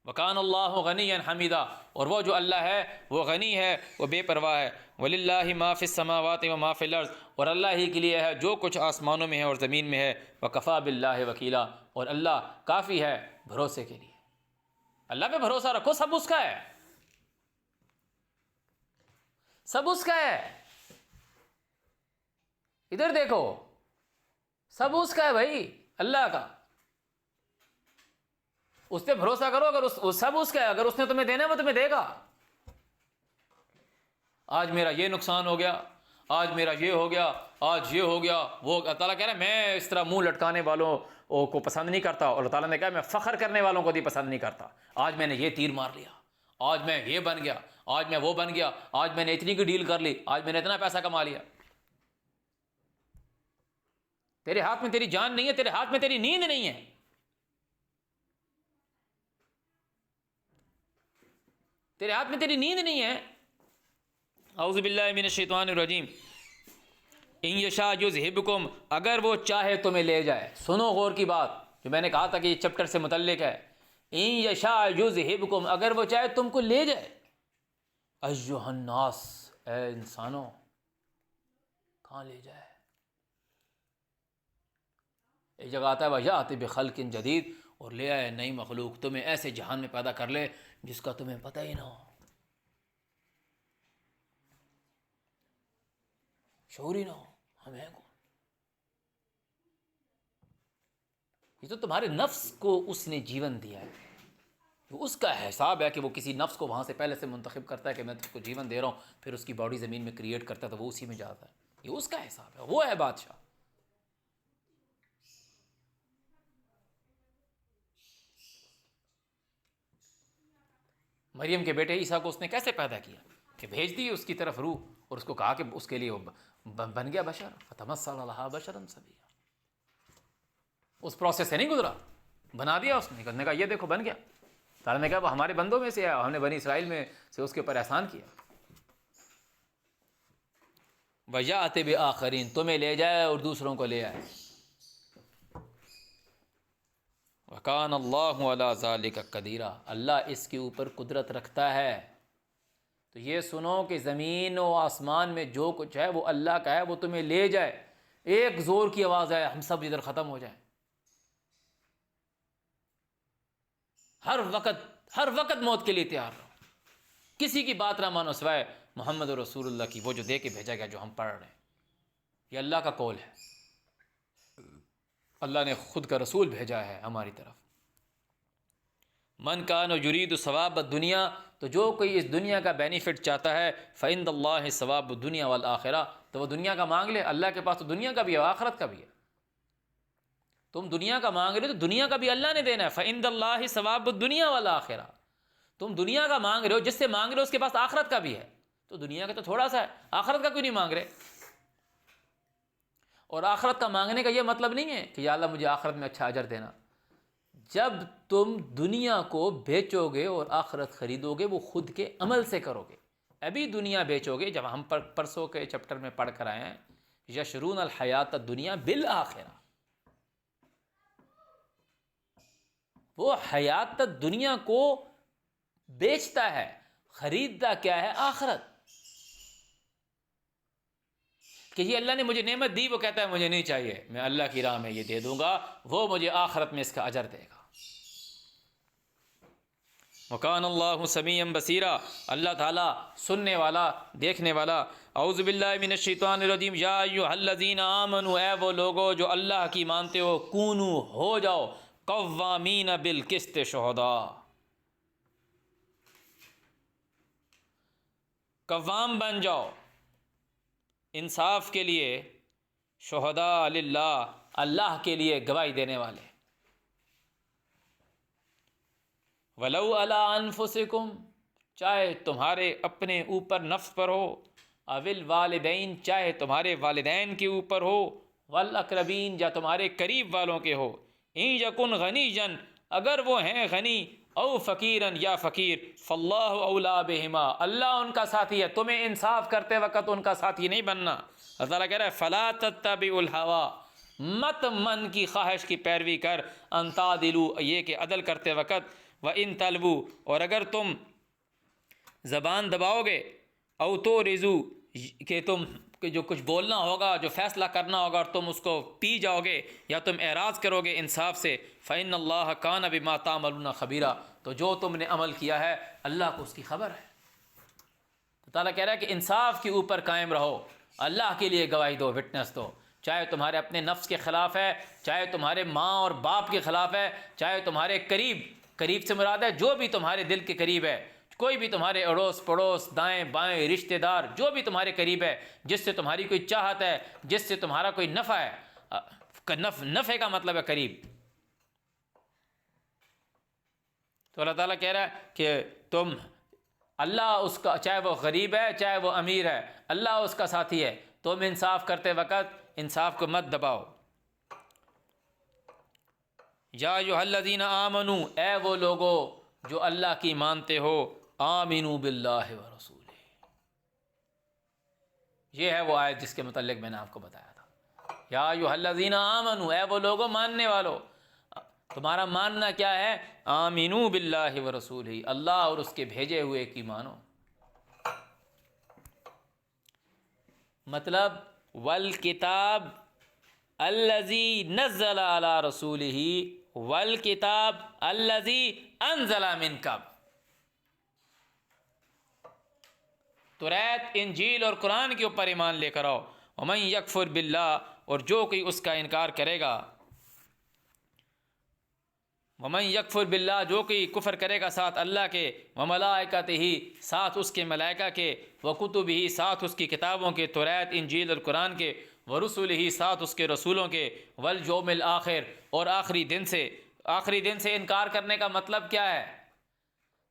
Speaker 1: وکان اللہ غنی حمیدہ، اور وہ جو اللہ ہے وہ غنی ہے، وہ بے پرواہ ہے۔ وللہ ما فی السماوات و ما فی الارض، اور اللہ ہی کے لیے ہے جو کچھ آسمانوں میں ہے اور زمین میں ہے۔ وکفیٰ باللہ وکیلا، اور اللہ کافی ہے بھروسے کے لیے۔ اللہ پہ بھروسہ رکھو، سب اس کا ہے، سب اس کا ہے۔ ادھر دیکھو، سب اس کا ہے بھائی، اللہ کا۔ اس پہ بھروسہ کرو، اگر سب اس کا ہے، اگر اس نے تمہیں دینا ہے وہ تمہیں دے گا۔ آج میرا یہ نقصان ہو گیا، آج میرا یہ ہو گیا، آج یہ ہو گیا، وہ اللہ تعالیٰ کہہ رہا ہے میں اس طرح منہ لٹکانے والوں کو پسند نہیں کرتا، اور اللہ تعالیٰ نے کہا میں فخر کرنے والوں کو بھی پسند نہیں کرتا۔ آج میں نے یہ تیر مار لیا، آج میں یہ بن گیا، آج میں وہ بن گیا، آج میں نے اتنی کی ڈیل کر لی، آج میں نے اتنا پیسہ کما لیا۔ تیرے ہاتھ میں تیری جان نہیں ہے، تیرے ہاتھ میں تیری نیند نہیں ہے۔ تیرے ہاتھ میں تیری نیند نہیں ہے۔ اعوذ باللہ من الشیطان الرجیم۔ ان یشاء یذہبکم، اگر وہ چاہے تمہیں لے جائے۔ سنو غور کی بات جو میں نے کہا تھا کہ یہ چیپٹر سے متعلق ہے۔ ان یشاء یذہبکم، اگر وہ چاہے تم کو لے جائے۔ ایھا الناس، اے انسانوں، کہاں لے جائے؟ ایک جگہ آتا ہے وَیَأْتِ بِخَلْقٍ جَدِیدٍ، اور لے آئے نئی مخلوق، تمہیں ایسے جہان میں پیدا کر لے جس کا تمہیں پتہ ہی نہ ہو، شعور ہی نہ ہو ہم ہیں کون۔ یہ تو تمہارے نفس کو اس نے جیون دیا ہے، اس کا حساب ہے کہ وہ کسی نفس کو وہاں سے پہلے سے منتخب کرتا ہے کہ میں تجھ کو جیون دے رہا ہوں، پھر اس کی باڈی زمین میں کریٹ کرتا ہے تو وہ اسی میں جاتا ہے۔ یہ اس کا حساب ہے، وہ ہے بادشاہ۔ مریم کے بیٹے عیسیٰ کو اس نے کیسے پیدا کیا کہ بھیج دی اس کی طرف روح، اور اس کو کہا کہ اس کے لیے وہ بن گیا بشر، فتمثل لها بشرا سویا۔ اس پروسیس سے نہیں گزرا، بنا دیا اس نے، کہا یہ دیکھو بن گیا۔ تعالیٰ نے کہا وہ ہمارے بندوں میں سے ہے، ہم نے بنی اسرائیل میں سے اس کے اوپر احسان کیا۔ وَيَأْتِ بِآخَرِينَ، تمہیں لے جائے اور دوسروں کو لے آئے۔ وَكَانَ اللَّهُ عَلَىٰ ذَلِكَ قَدِيرًا، اللہ اس کے اوپر قدرت رکھتا ہے۔ تو یہ سنو کہ زمین و آسمان میں جو کچھ ہے وہ اللہ کا ہے، وہ تمہیں لے جائے۔ ایک زور کی آواز ہے ہم سب ادھر ختم ہو جائیں، ہر وقت موت کے لیے تیار رہو، کسی کی بات نہ مانو سوائے محمد رسول اللہ کی، وہ جو دے کے بھیجا گیا، جو ہم پڑھ رہے ہیں۔ یہ اللہ کا قول ہے، اللہ نے خود کا رسول بھیجا ہے ہماری طرف۔ من کان یرید ثواب الدنیا، تو جو کوئی اس دنیا کا بینیفٹ چاہتا ہے، فعند اللہ ثواب الدنیا والآخرہ، تو وہ دنیا کا مانگ لے، اللہ کے پاس تو دنیا کا بھی ہے آخرت کا بھی ہے۔ تم دنیا کا مانگ رہے ہو تو دنیا کا بھی اللہ نے دینا ہے، فعند اللہ ثواب الدنیا والآخرہ۔ تم دنیا کا مانگ رہے ہو، جس سے مانگ رہے ہو اس کے پاس آخرت کا بھی ہے، تو دنیا کا تو تھوڑا سا ہے، آخرت کا کیوں نہیں مانگ رہے؟ اور آخرت کا مانگنے کا یہ مطلب نہیں ہے کہ یا اللہ مجھے آخرت میں اچھا اجر دینا۔ جب تم دنیا کو بیچو گے اور آخرت خریدو گے، وہ خود کے عمل سے کرو گے۔ ابھی دنیا بیچو گے، جب ہم پرسوں کے چیپٹر میں پڑھ کر آئے ہیں، یشرون الحیات الدنیا بالآخرہ، وہ حیات دنیا کو بیچتا ہے، خریدتا کیا ہے؟ آخرت۔ کہ یہ اللہ نے مجھے نعمت دی، وہ کہتا ہے مجھے نہیں چاہیے، میں اللہ کی راہ میں یہ دے دوں گا، وہ مجھے آخرت میں اس کا اجر دے گا۔ وَكَانَ اللَّهُ سَمِيعًا بَصِيرًا، اللہ تعالیٰ سننے والا، دیکھنے والا۔ اعوذ باللہ من الشیطان الرجیم۔ یا ایھا الذین آمنوا، اے وہ لوگو جو اللہ کی مانتے ہو، کونو ہو جاؤ، قوامین بالقسط شہداء، قوام بن جاؤ انصاف کے لیے، شہداء للہ، اللہ کے لیے گواہی دینے والے۔ وَلَوْ عَلَىٰ أَنفُسِكُمْ، چاہے تمہارے اپنے اوپر نفس پر ہو، اَوِ الْوَالِدَيْنِ، چاہے تمہارے والدین کے اوپر ہو، وَالْأَقْرَبِينَ، یا تمہارے قریب والوں کے ہو، إِن يَكُنْ غَنِيًّا، اگر وہ ہیں غنی، او فقیراً، یا فقیر، فاللہ اولیٰ بہما، اللہ ان کا ساتھی ہے، تمہیں انصاف کرتے وقت ان کا ساتھی نہیں بننا۔ اللہ تعالیٰ کہہ رہا ہے فَلَا تَتَّبِعُوا الْهَوَىٰ، مت من کی خواہش کی پیروی کر، ان تعدلوا، یہ کہ عدل کرتے وقت، وَإِن تَلْوُوا، اور اگر تم زبان دباؤ گے، او تو رضو، کہ تم جو کچھ بولنا ہوگا، جو فیصلہ کرنا ہوگا اور تم اس کو پی جاؤ گے یا تم اعراض کرو گے انصاف سے، فَإِنَّ اللَّهَ كَانَ بِمَا تَعْمَلُونَ خَبِيرًا، تو جو تم نے عمل کیا ہے اللہ کو اس کی خبر ہے۔ تو تعالیٰ کہہ رہا ہے کہ انصاف کے اوپر قائم رہو، اللہ کے لیے گواہی دو، وٹنس دو، چاہے تمہارے اپنے نفس کے خلاف ہے، چاہے تمہارے ماں اور باپ کے خلاف ہے، چاہے تمہارے قریب سے مراد ہے جو بھی تمہارے دل کے قریب ہے، کوئی بھی تمہارے اڑوس پڑوس، دائیں بائیں رشتہ دار، جو بھی تمہارے قریب ہے، جس سے تمہاری کوئی چاہت ہے، جس سے تمہارا کوئی نفع ہے، نفع کا مطلب ہے قریب۔ تو اللہ تعالیٰ کہہ رہا ہے کہ تم اللہ اس کا، چاہے وہ غریب ہے چاہے وہ امیر ہے، اللہ اس کا ساتھی ہے، تم انصاف کرتے وقت انصاف کو مت دباؤ۔ یا ایھا الذین آمنو، اے وہ لوگو جو اللہ کی مانتے ہو، آمنو باللہ ورسولہ، یہ ہے وہ آیت جس کے متعلق میں نے آپ کو بتایا تھا۔ یا ایھا الذین آمنو، اے وہ لوگو ماننے والو، تمہارا ماننا کیا ہے؟ آمنو باللہ ورسولہ، اللہ اور اس کے بھیجے ہوئے کی مانو۔ مطلب والکتاب الذی نزل علی رسولہ والکتاب الذی انزل من قبل، توریت، انجیل اور قرآن کے اوپر ایمان لے کر آؤ۔ ومن یکفر باللہ، اور جو کوئی اس کا انکار کرے گا، ومن یکفر باللہ، جو کوئی کفر کرے گا ساتھ اللہ کے، وملائکتہ، ساتھ اس کے ملائکہ کے، وکتبہ، ساتھ اس کی کتابوں کے، توریت انجیل اور قرآن کے، ورسلہ، ساتھ اس کے رسولوں کے، والیوم الآخر، اور آخری دن سے۔ آخری دن سے انکار کرنے کا مطلب کیا ہے؟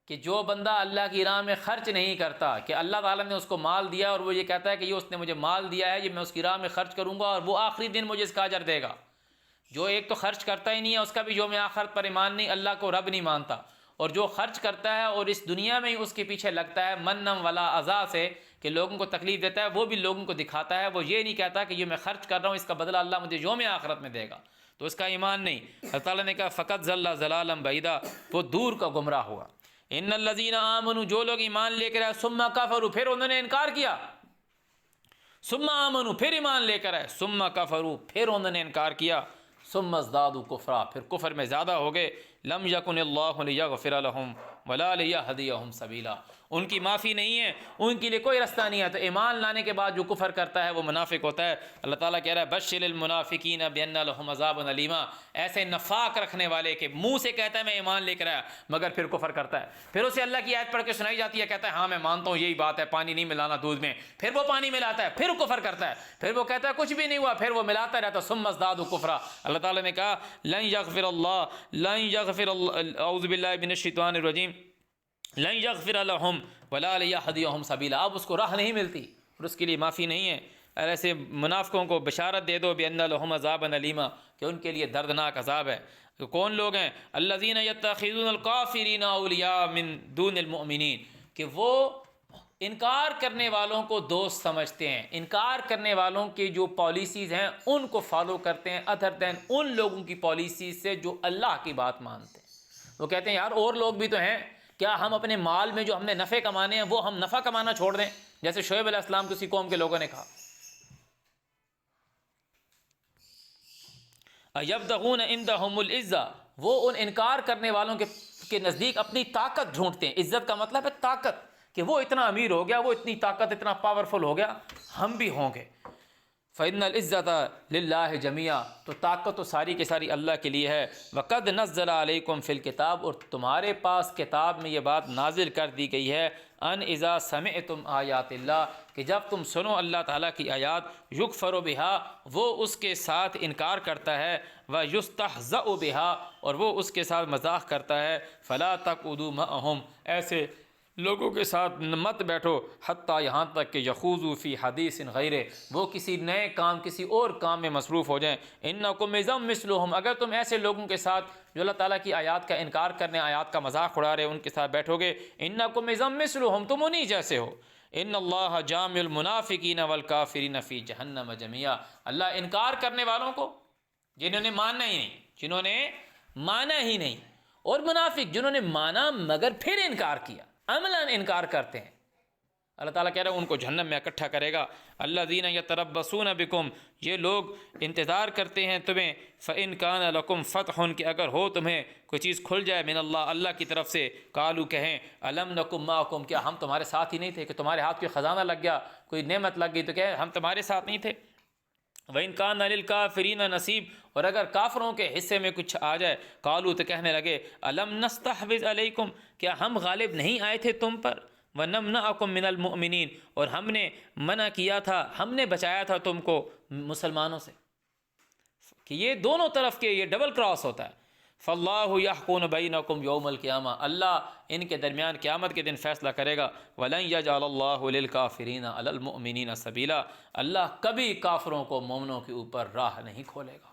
Speaker 1: کہ جو بندہ اللہ کی راہ میں خرچ نہیں کرتا، کہ اللہ تعالیٰ نے اس کو مال دیا اور وہ یہ کہتا ہے کہ یہ اس نے مجھے مال دیا ہے، یہ میں اس کی راہ میں خرچ کروں گا اور وہ آخری دن مجھے اس کا اجر دے گا۔ جو ایک تو خرچ کرتا ہی نہیں ہے، اس کا بھی یوم آخرت پر ایمان نہیں، اللہ کو رب نہیں مانتا، اور جو خرچ کرتا ہے اور اس دنیا میں ہی اس کے پیچھے لگتا ہے منم ولا اذا سے، کہ لوگوں کو تکلیف دیتا ہے، وہ بھی لوگوں کو دکھاتا ہے، وہ یہ نہیں کہتا کہ یہ میں خرچ کر رہا ہوں، اس کا بدلہ اللہ مجھے یوم آخرت میں دے گا، تو اس کا ایمان نہیں۔ اللہ تعالیٰ نے کہا فقط ضل ضلالا بعیدا، وہ دور کا گمراہ ہوا۔ ان الذین آمنوا، جو لوگ ایمان لے کر آئے، ثم کفروا، پھر انہوں نے انکار کیا، ثم آمنوا، پھر ایمان لے کر آئے، ثم کفروا، پھر انہوں نے انکار کیا، ثم ازدادوا کفرا، پھر کفر میں زیادہ ہو گئے، لم یکن اللہ لیغفر لهم ولا لیہدیہم سبیلا، ان کی معافی نہیں ہے، ان کے لیے کوئی رستہ نہیں ہے۔ تو ایمان لانے کے بعد جو کفر کرتا ہے وہ منافق ہوتا ہے۔ اللہ تعالیٰ کہہ رہا ہے بشر المنافقین بان لهم عذابا الیما، ایسے نفاق رکھنے والے کہ منہ سے کہتا ہے میں ایمان لے کر آیا مگر پھر کفر کرتا ہے، پھر اسے اللہ کی آیت پڑھ کے سنائی جاتی ہے، کہتا ہے ہاں میں مانتا ہوں یہی بات ہے، پانی نہیں ملانا دودھ میں، پھر وہ پانی ملاتا ہے، پھر کفر کرتا ہے، پھر وہ کہتا ہے کچھ بھی نہیں ہوا، پھر وہ ملاتا رہتا، ثم ازدادوا کفرا۔ اللہ تعالیٰ نے کہا لن یغفر اللہ، اعوذ باللہ من الشیطان الرجیم، لن یغفر لهم ولا لیہدیہم سبیلا، اب اس کو راہ نہیں ملتی اور اس کے لیے معافی نہیں ہے۔ اور ایسے منافقوں کو بشارت دے دو بان لهم عذابا الیما، کہ ان کے لیے دردناک عذاب ہے۔ کہ کون لوگ ہیں؟ الذین یتخذون الکافرین اولیاء من دون المؤمنین، کہ وہ انکار کرنے والوں کو دوست سمجھتے ہیں، انکار کرنے والوں کی جو پالیسیز ہیں ان کو فالو کرتے ہیں ادر دین ان لوگوں کی پالیسیز سے جو اللہ کی بات مانتے ہیں۔ وہ کہتے ہیں یار اور لوگ بھی تو ہیں، کیا ہم اپنے مال میں جو ہم نے نفع کمانے ہیں وہ ہم نفع کمانا چھوڑ دیں؟ جیسے شعیب علیہ السلام کسی قوم کے لوگوں نے کہا یبتغون عندهم العزہ، وہ ان انکار کرنے والوں کے نزدیک اپنی طاقت ڈھونڈتے ہیں۔ عزت کا مطلب ہے طاقت، کہ وہ اتنا امیر ہو گیا، وہ اتنی طاقت، اتنا پاورفل ہو گیا، ہم بھی ہوں گے۔ فإن العزة للہ جميعا، تو طاقت تو ساری کی ساری اللہ کے لیے ہے۔ وقد نزل علیکم فی الکتاب، اور تمہارے پاس کتاب میں یہ بات نازل کر دی گئی ہے، ان اذا سمعتم آیات اللہ، کہ جب تم سنو اللہ تعالیٰ کی آیات، یکفر بہا، وہ اس کے ساتھ انکار کرتا ہے، ویستہزأ بہا، اور وہ اس کے ساتھ مذاق کرتا ہے، فلا تقعدوا معہم، ایسے لوگوں کے ساتھ مت بیٹھو، حتیٰ یہاں تک کہ یخوضوا فی حدیث غیرہ، وہ کسی نئے کام، کسی اور کام میں مصروف ہو جائیں۔ انکم اذا مثلہم، اگر تم ایسے لوگوں کے ساتھ جو اللہ تعالیٰ کی آیات کا انکار کرنے، آیات کا مذاق اڑا رہے، ان کے ساتھ بیٹھو گے، انکم اذا مثلہم، تم انہی جیسے ہو۔ ان اللہ جامع المنافقین والکافرین فی جہنم جميعا، اللہ انکار کرنے والوں کو، جنہوں نے مانا ہی نہیں، اور منافق جنہوں نے مانا مگر پھر انکار کیا، عملاً انکار کرتے ہیں، اللہ تعالیٰ کہہ رہا ہے ان کو جہنم میں اکٹھا کرے گا۔ الذین یتربصون بکم، یہ لوگ انتظار کرتے ہیں تمہیں، فإن کان لکم فتح، کہ اگر ہو تمہیں کوئی چیز کھل جائے، من اللہ، اللہ کی طرف سے، قالوا کہیں، الم نکم معکم، کیا ہم تمہارے ساتھ ہی نہیں تھے، کہ تمہارے ہاتھ کوئی خزانہ لگ گیا، کوئی نعمت لگ گئی تو کہ ہم تمہارے ساتھ نہیں تھے۔ وَإِن كَانَ لِلْكَافِرِينَ نَصِيب، اور اگر کافروں کے حصے میں کچھ آ جائے، قالوا تو کہنے لگے، الم نستحوذ علیکم، کیا ہم غالب نہیں آئے تھے تم پر، وَنَمْنَعَكُم مِّنَ الْمُؤْمِنِينَ، اور ہم نے منع کیا تھا، ہم نے بچایا تھا تم کو مسلمانوں سے، کہ یہ دونوں طرف کے یہ ڈبل کراس ہوتا ہے۔ فاللہ یحکم بینکم یوم القیامہ، اللہ ان کے درمیان قیامت کے دن فیصلہ کرے گا۔ ولن یجعل اللہ للکافرین علی المؤمنین سبیلا، اللہ کبھی کافروں کو مومنوں کے اوپر راہ نہیں کھولے گا۔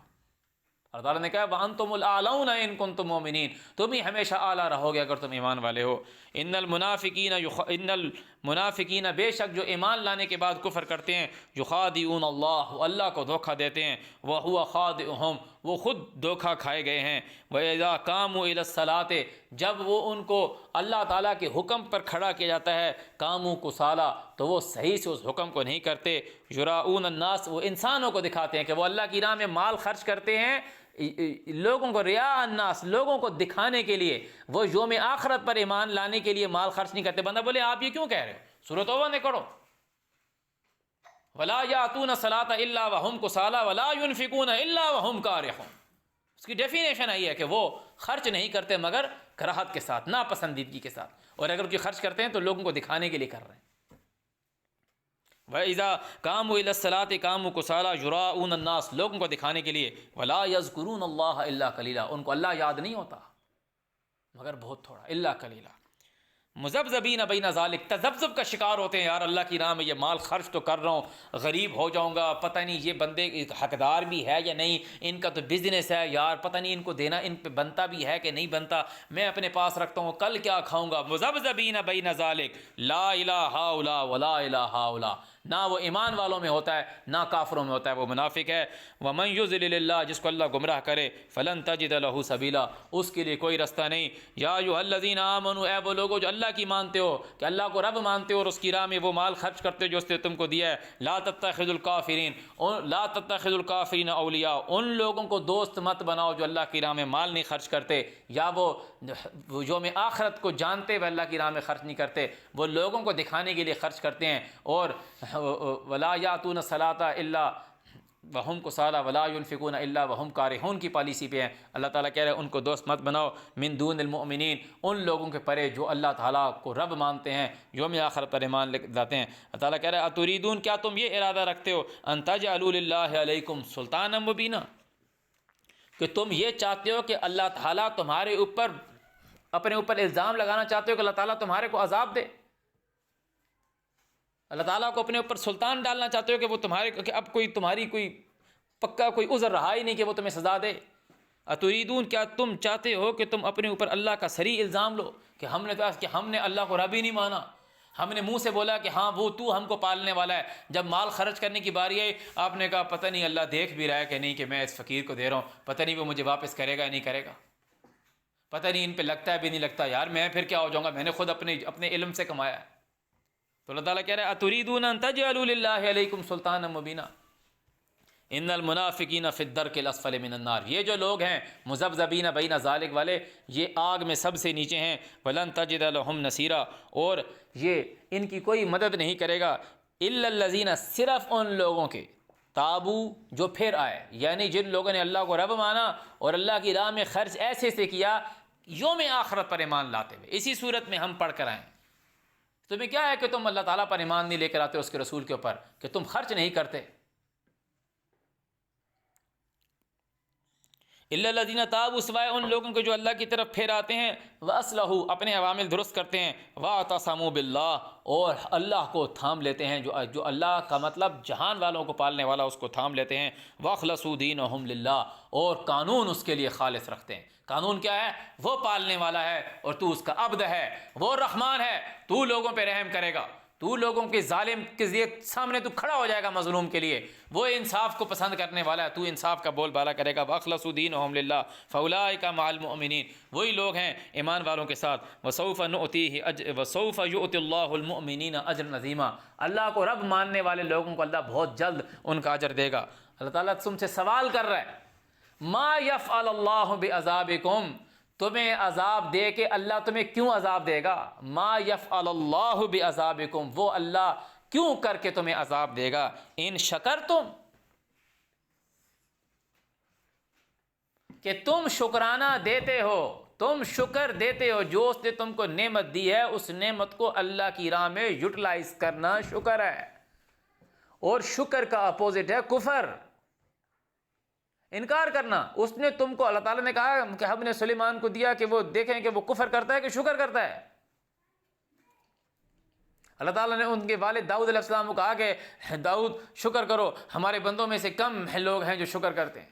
Speaker 1: اللہ تعالیٰ نے کہا وَأَنْتُمُ الْأَعْلَوْنَ إِن كُنتُم مُؤْمِنِينَ، تم ہی ہمیشہ اعلیٰ رہو گے اگر تم ایمان والے ہو۔ ان المنافقین، بے شک جو ایمان لانے کے بعد کفر کرتے ہیں، یخادعون اللہ، اللہ کو دھوکہ دیتے ہیں، وَهُوَ خَادِعُهُمْ، وہ خود دھوکہ کھائے گئے ہیں۔ وَإِذَا قَامُوا إِلَى الصَّلَاةِ، جب وہ ان کو اللہ تعالیٰ کے حکم پر کھڑا کیا جاتا ہے، قاموا کسالى، تو وہ صحیح سے اس حکم کو نہیں کرتے۔ یراؤون الناس، وہ انسانوں کو دکھاتے ہیں کہ وہ اللہ کی راہ میں مال خرچ کرتے ہیں، لوگوں کو، ریا الناس، لوگوں کو دکھانے کے لیے، وہ یوم آخرت پر ایمان لانے کے لیے مال خرچ نہیں کرتے۔ بندہ بولے آپ یہ کیوں کہہ رہے ہو؟ سورۃ توبہ میں پڑھو، وَلَا يَأْتُونَ الصَّلَاةَ إِلَّا وَهُمْ كُسَالَىٰ وَلَا يُنْفِقُونَ إِلَّا وَهُمْ كَارِهُونَ، اس کی ڈیفینیشن آئی ہے کہ وہ خرچ نہیں کرتے مگر کراہت کے ساتھ، ناپسندیدگی کے ساتھ، اور اگر کوئی خرچ کرتے ہیں تو لوگوں کو دکھانے کے لیے کر رہے ہیں۔ وَإِذَا قَامُوا إِلَى الصَّلَاةِ قَامُوا كُسَالَىٰ يُرَاءُونَ النَّاسَ، لوگوں کو دکھانے کے لیے، وَلَا يَذْكُرُونَ اللَّهَ إِلَّا قَلِيلًا، ان کو اللہ یاد نہیں ہوتا مگر بہت تھوڑا، الا قلیلا۔ مذبذبین بین ذالک، تذبذب کا شکار ہوتے ہیں، یار اللہ کی راہ میں یہ مال خرچ تو کر رہا ہوں، غریب ہو جاؤں گا، پتہ نہیں یہ بندے حقدار بھی ہے یا نہیں، ان کا تو بزنس ہے یار، پتہ نہیں ان کو دینا ان پہ بنتا بھی ہے کہ نہیں بنتا، میں اپنے پاس رکھتا ہوں، کل کیا کھاؤں گا۔ مذبذبین بین ذالک لا الہ ہؤلاء ولا الہ ہؤلاء، نہ وہ ایمان والوں میں ہوتا ہے نہ کافروں میں ہوتا ہے، وہ منافق ہے۔ ومن یضلل اللہ، جس کو اللہ گمراہ کرے، فلن تجد له سبیلا، اس کے لیے کوئی رستہ نہیں۔ یا ایھا الذین آمنوا، اے وہ لوگو جو اللہ کی مانتے ہو، کہ اللہ کو رب مانتے ہو اور اس کی راہ میں وہ مال خرچ کرتے ہو جو اس نے تم کو دیا ہے، لا تتخذوا الکافرین، لا تتخذوا الکافرین اولیاء، ان لوگوں کو دوست مت بناؤ جو اللہ کی راہ میں مال نہیں خرچ کرتے، یا وہ یوم آخرت کو جانتے ہوئے اللہ کی راہ میں خرچ نہیں کرتے، وہ لوگوں کو دکھانے کے لیے خرچ کرتے ہیں، اور ولا یاتون الصلاۃ الا وہم کسالى ولا ينفقون الا وہم کارہون کی پالیسی پہ ہیں۔ اللہ تعالیٰ کہہ رہے ہیں ان کو دوست مت بناؤ، من دون المؤمنین، ان لوگوں کے پرے جو اللہ تعالیٰ کو رب مانتے ہیں، یوم آخرت پر ایمان لاتے ہیں۔ اللہ تعالیٰ کہہ رہے ہیں اتریدون، کیا تم یہ ارادہ رکھتے ہو، ان تجعلوا للہ علیکم سلطانا مبینا، کہ تم یہ چاہتے ہو کہ اللہ تعالیٰ تمہارے اوپر، اپنے اوپر الزام لگانا چاہتے ہو کہ اللہ تعالیٰ تمہارے کو عذاب دے، اللہ تعالیٰ کو اپنے اوپر سلطان ڈالنا چاہتے ہو کہ وہ تمہارے، کہ اب کوئی تمہاری کوئی پکا کوئی عذر رہا ہی نہیں کہ وہ تمہیں سزا دے۔ اتریدون، کیا تم چاہتے ہو کہ تم اپنے اوپر اللہ کا صریح الزام لو کہ ہم نے اللہ کو رب ہی نہیں مانا، ہم نے منہ سے بولا کہ ہاں وہ تو ہم کو پالنے والا ہے، جب مال خرچ کرنے کی باری آئی آپ نے کہا پتہ نہیں اللہ دیکھ بھی رہا ہے کہ نہیں کہ میں اس فقیر کو دے رہا ہوں، پتہ نہیں وہ مجھے واپس کرے گا یا نہیں کرے گا، پتہ نہیں ان پہ لگتا ہے بھی نہیں لگتا، یار میں پھر کیا ہو جاؤں گا، میں نے خود اپنے علم سے کمایا ہے۔ تو اللہ تعالیٰ کہہ رہا ہے اتریدون ان تجعلوا للہ علیکم سلطانا مبینا ان المنافقین فی الدرک الاسفل من النار، یہ جو لوگ ہیں مذبذبین بین ذالک والے، یہ آگ میں سب سے نیچے ہیں۔ ولن تجد لهم نصیرا، اور یہ ان کی کوئی مدد نہیں کرے گا، الا الذین، صرف ان لوگوں کے، تابو جو پھر آئے، یعنی جن لوگوں نے اللہ کو رب مانا اور اللہ کی راہ میں خرچ ایسے سے کیا یوم آخرت پر ایمان لاتے ہوئے۔ اسی صورت میں ہم پڑھ کر آئیں، تمہیں کیا ہے کہ تم اللہ تعالیٰ پر ایمان نہیں لے کر آتے اس کے رسول کے اوپر، کہ تم خرچ نہیں کرتے۔ الا الذین تابوا، سوائے ان لوگوں کو جو اللہ کی طرف پھر آتے ہیں، واصلحوا، اپنے عوامل درست کرتے ہیں، واعتصموا باللہ، اور اللہ کو تھام لیتے ہیں، جو اللہ کا مطلب جہان والوں کو پالنے والا اس کو تھام لیتے ہیں، واخلصوا دینہم للہ، اور قانون اس کے لیے خالص رکھتے ہیں۔ قانون کیا ہے؟ وہ پالنے والا ہے اور تو اس کا عبد ہے، وہ رحمان ہے، تو لوگوں پہ رحم کرے گا، تو لوگوں کے ظالم کے سامنے تو کھڑا ہو جائے گا مظلوم کے لیے، وہ انصاف کو پسند کرنے والا ہے، تو انصاف کا بول بالا کرے گا۔ وَأَخْلَصُوا دِينَهُمْ لِلَّهِ فَأُولَٰئِكَ مَعَ الْمُؤْمِنِينَ، وہی لوگ ہیں ایمان والوں کے ساتھ۔ وَسَوْفَ يُؤْتِ اللَّهُ الْمُؤْمِنِينَ أَجْرًا عَظِيمًا، اللہ کو رب ماننے والے لوگوں کو اللہ بہت جلد ان کا اجر دے گا۔ اللہ تعالیٰ تم سے سوال کر رہا ہے، مَا يَفْعَلُ اللَّهُ بِعَذَابِكُمْ، تمہیں عذاب دے کے اللہ تمہیں کیوں عذاب دے گا؟ ما یفعل اللہ بعذابکم، وہ اللہ کیوں کر کے تمہیں عذاب دے گا؟ ان شکرتم، کہ تم شکرانہ دیتے ہو، تم شکر دیتے ہو، جو اس نے تم کو نعمت دی ہے اس نعمت کو اللہ کی راہ میں یوٹیلائز کرنا شکر ہے۔ اور شکر کا اپوزٹ ہے کفر، انکار کرنا۔ اس نے تم کو، اللہ تعالیٰ نے کہا کہ ہم نے سلیمان کو دیا کہ وہ دیکھیں کہ وہ کفر کرتا ہے کہ شکر کرتا ہے۔ اللہ تعالیٰ نے ان کے والد داؤد علیہ السلام کو کہا کہ داؤد شکر کرو، ہمارے بندوں میں سے کم لوگ ہیں جو شکر کرتے ہیں۔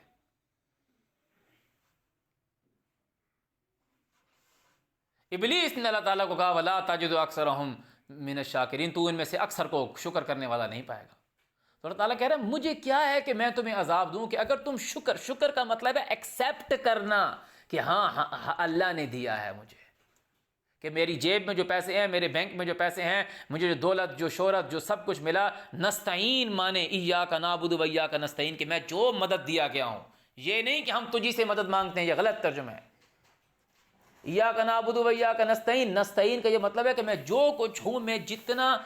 Speaker 1: ابلیس نے اللہ تعالیٰ کو کہا وَلَا تَجِدُ أَكْثَرَهُمْ مِنَ الشَّاكِرِينَ، تو ان میں سے اکثر کو شکر کرنے والا نہیں پائے گا۔ تو اللہ تعالیٰ کہہ رہا ہے مجھے کیا ہے کہ میں تمہیں عذاب دوں، کہ اگر تم شکر کا مطلب ہے ایکسیپٹ کرنا کہ ہاں اللہ نے دیا ہے مجھے، کہ میری جیب میں جو پیسے ہیں، میرے بینک میں جو پیسے ہیں، مجھے جو دولت، جو شہرت، جو سب کچھ ملا، نستعین مانے ایاک نعبد و ایاک نستعین، کہ میں جو مدد دیا گیا ہوں، یہ نہیں کہ ہم تجھی سے مدد مانگتے ہیں، یہ غلط ترجمہ ہے۔ ایاک نعبد و ایاک نستعین، نستعین کا یہ مطلب ہے کہ میں جو کچھ ہوں، میں جتنا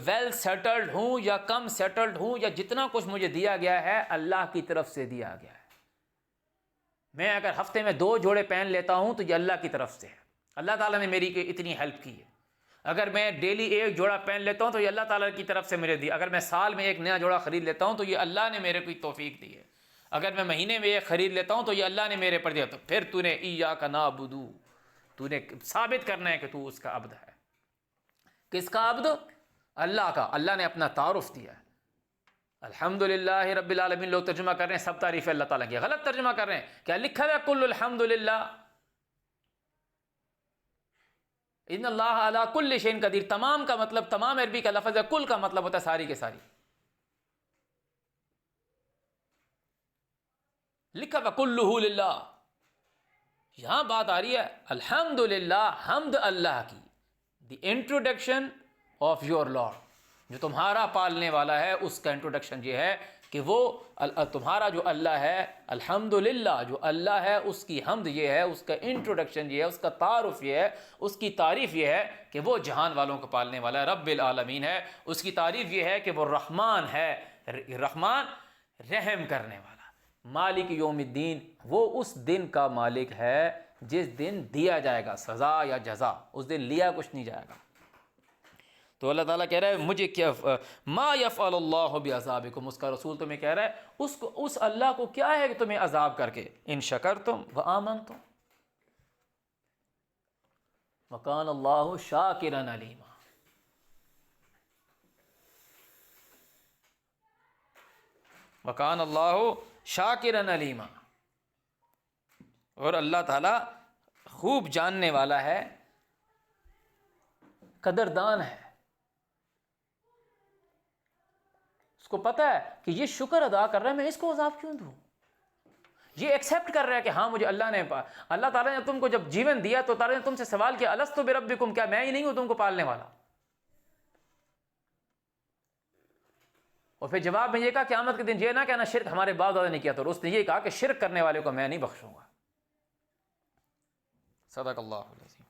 Speaker 1: ویل سیٹلڈ ہوں یا کم سیٹلڈ ہوں، یا جتنا کچھ مجھے دیا گیا ہے اللہ کی طرف سے دیا گیا ہے۔ میں اگر ہفتے میں 2 جوڑے پہن لیتا ہوں تو یہ اللہ کی طرف سے ہے، اللہ تعالیٰ نے میری اتنی ہیلپ کی ہے۔ اگر میں ڈیلی 1 جوڑا پہن لیتا ہوں تو یہ اللہ تعالیٰ کی طرف سے میرے دیا۔ اگر میں سال میں 1 نیا جوڑا خرید لیتا ہوں تو یہ اللہ نے میرے کو توفیق دی ہے۔ اگر میں مہینے میں 1 خرید لیتا ہوں تو یہ اللہ نے میرے پر دیا۔ تو پھر تو نے ایاک نعبد، تو نے ثابت کرنا ہے کہ تو اس کا عبد ہے۔ کس کا عبد؟ اللہ کا۔ اللہ نے اپنا تعارف دیا ہے، الحمدللہ رب العالمین۔ لوگ ترجمہ کر رہے ہیں سب تعریف اللہ تعالیٰ کی، غلط ترجمہ کر رہے ہیں۔ کیا لکھا ہے کل الحمدللہ؟ ان اللہ علی کل شیء قدیر، تمام کا مطلب، تمام عربی کا لفظ ہے، کل کا مطلب ہوتا ہے ساری کے ساری۔ لکھا ہے کلہ للہ، یہاں بات آ رہی ہے الحمدللہ، حمد اللہ کی، the introduction of your lord, جو تمہارا پالنے والا ہے اس کا انٹروڈکشن یہ ہے کہ وہ تمہارا جو اللہ ہے، الحمدللہ جو اللہ ہے اس کی حمد یہ ہے، اس کا انٹروڈکشن یہ ہے، اس کا تعارف یہ ہے، اس کی تعریف یہ ہے کہ وہ جہان والوں کو پالنے والا ہے، رب العالمین ہے۔ اس کی تعریف یہ ہے کہ وہ رحمان ہے، رحمان رحم کرنے والا، مالک یوم الدین، وہ اس دن کا مالک ہے جس دن دیا جائے گا سزا یا جزا، اس دن لیا کچھ نہیں جائے گا۔ تو اللہ تعالیٰ کہہ رہا ہے مجھے کیا، ما یفعل اللہ بعذابکم، اس کا رسول تمہیں کہہ رہا ہے اس اللہ کو کیا ہے کہ تمہیں عذاب کر کے، ان شکرتم وآمنتم وکان اللہ شاکرا علیما۔ وکان اللہ شاکرا علیما، اور اللہ تعالیٰ خوب جاننے والا ہے، قدردان ہے۔ اس کو پتہ ہے کہ یہ شکر ادا کر رہا ہے، میں اس کو عذاب کیوں دوں؟ یہ ایکسیپٹ کر رہا ہے کہ ہاں مجھے اللہ تعالیٰ نے تم کو جب جیون دیا تو تعالیٰ نے تم سے سوال کیا الست بربکم، کیا میں ہی نہیں ہوں تم کو پالنے والا؟ اور پھر جواب میں یہ کہا قیامت کے دن یہ نہ کہنا شرک ہمارے باپ دادا نے کیا، تو اس نے یہ کہا کہ شرک کرنے والے کو میں نہیں بخشوں گا۔ صدق اللہ العظیم۔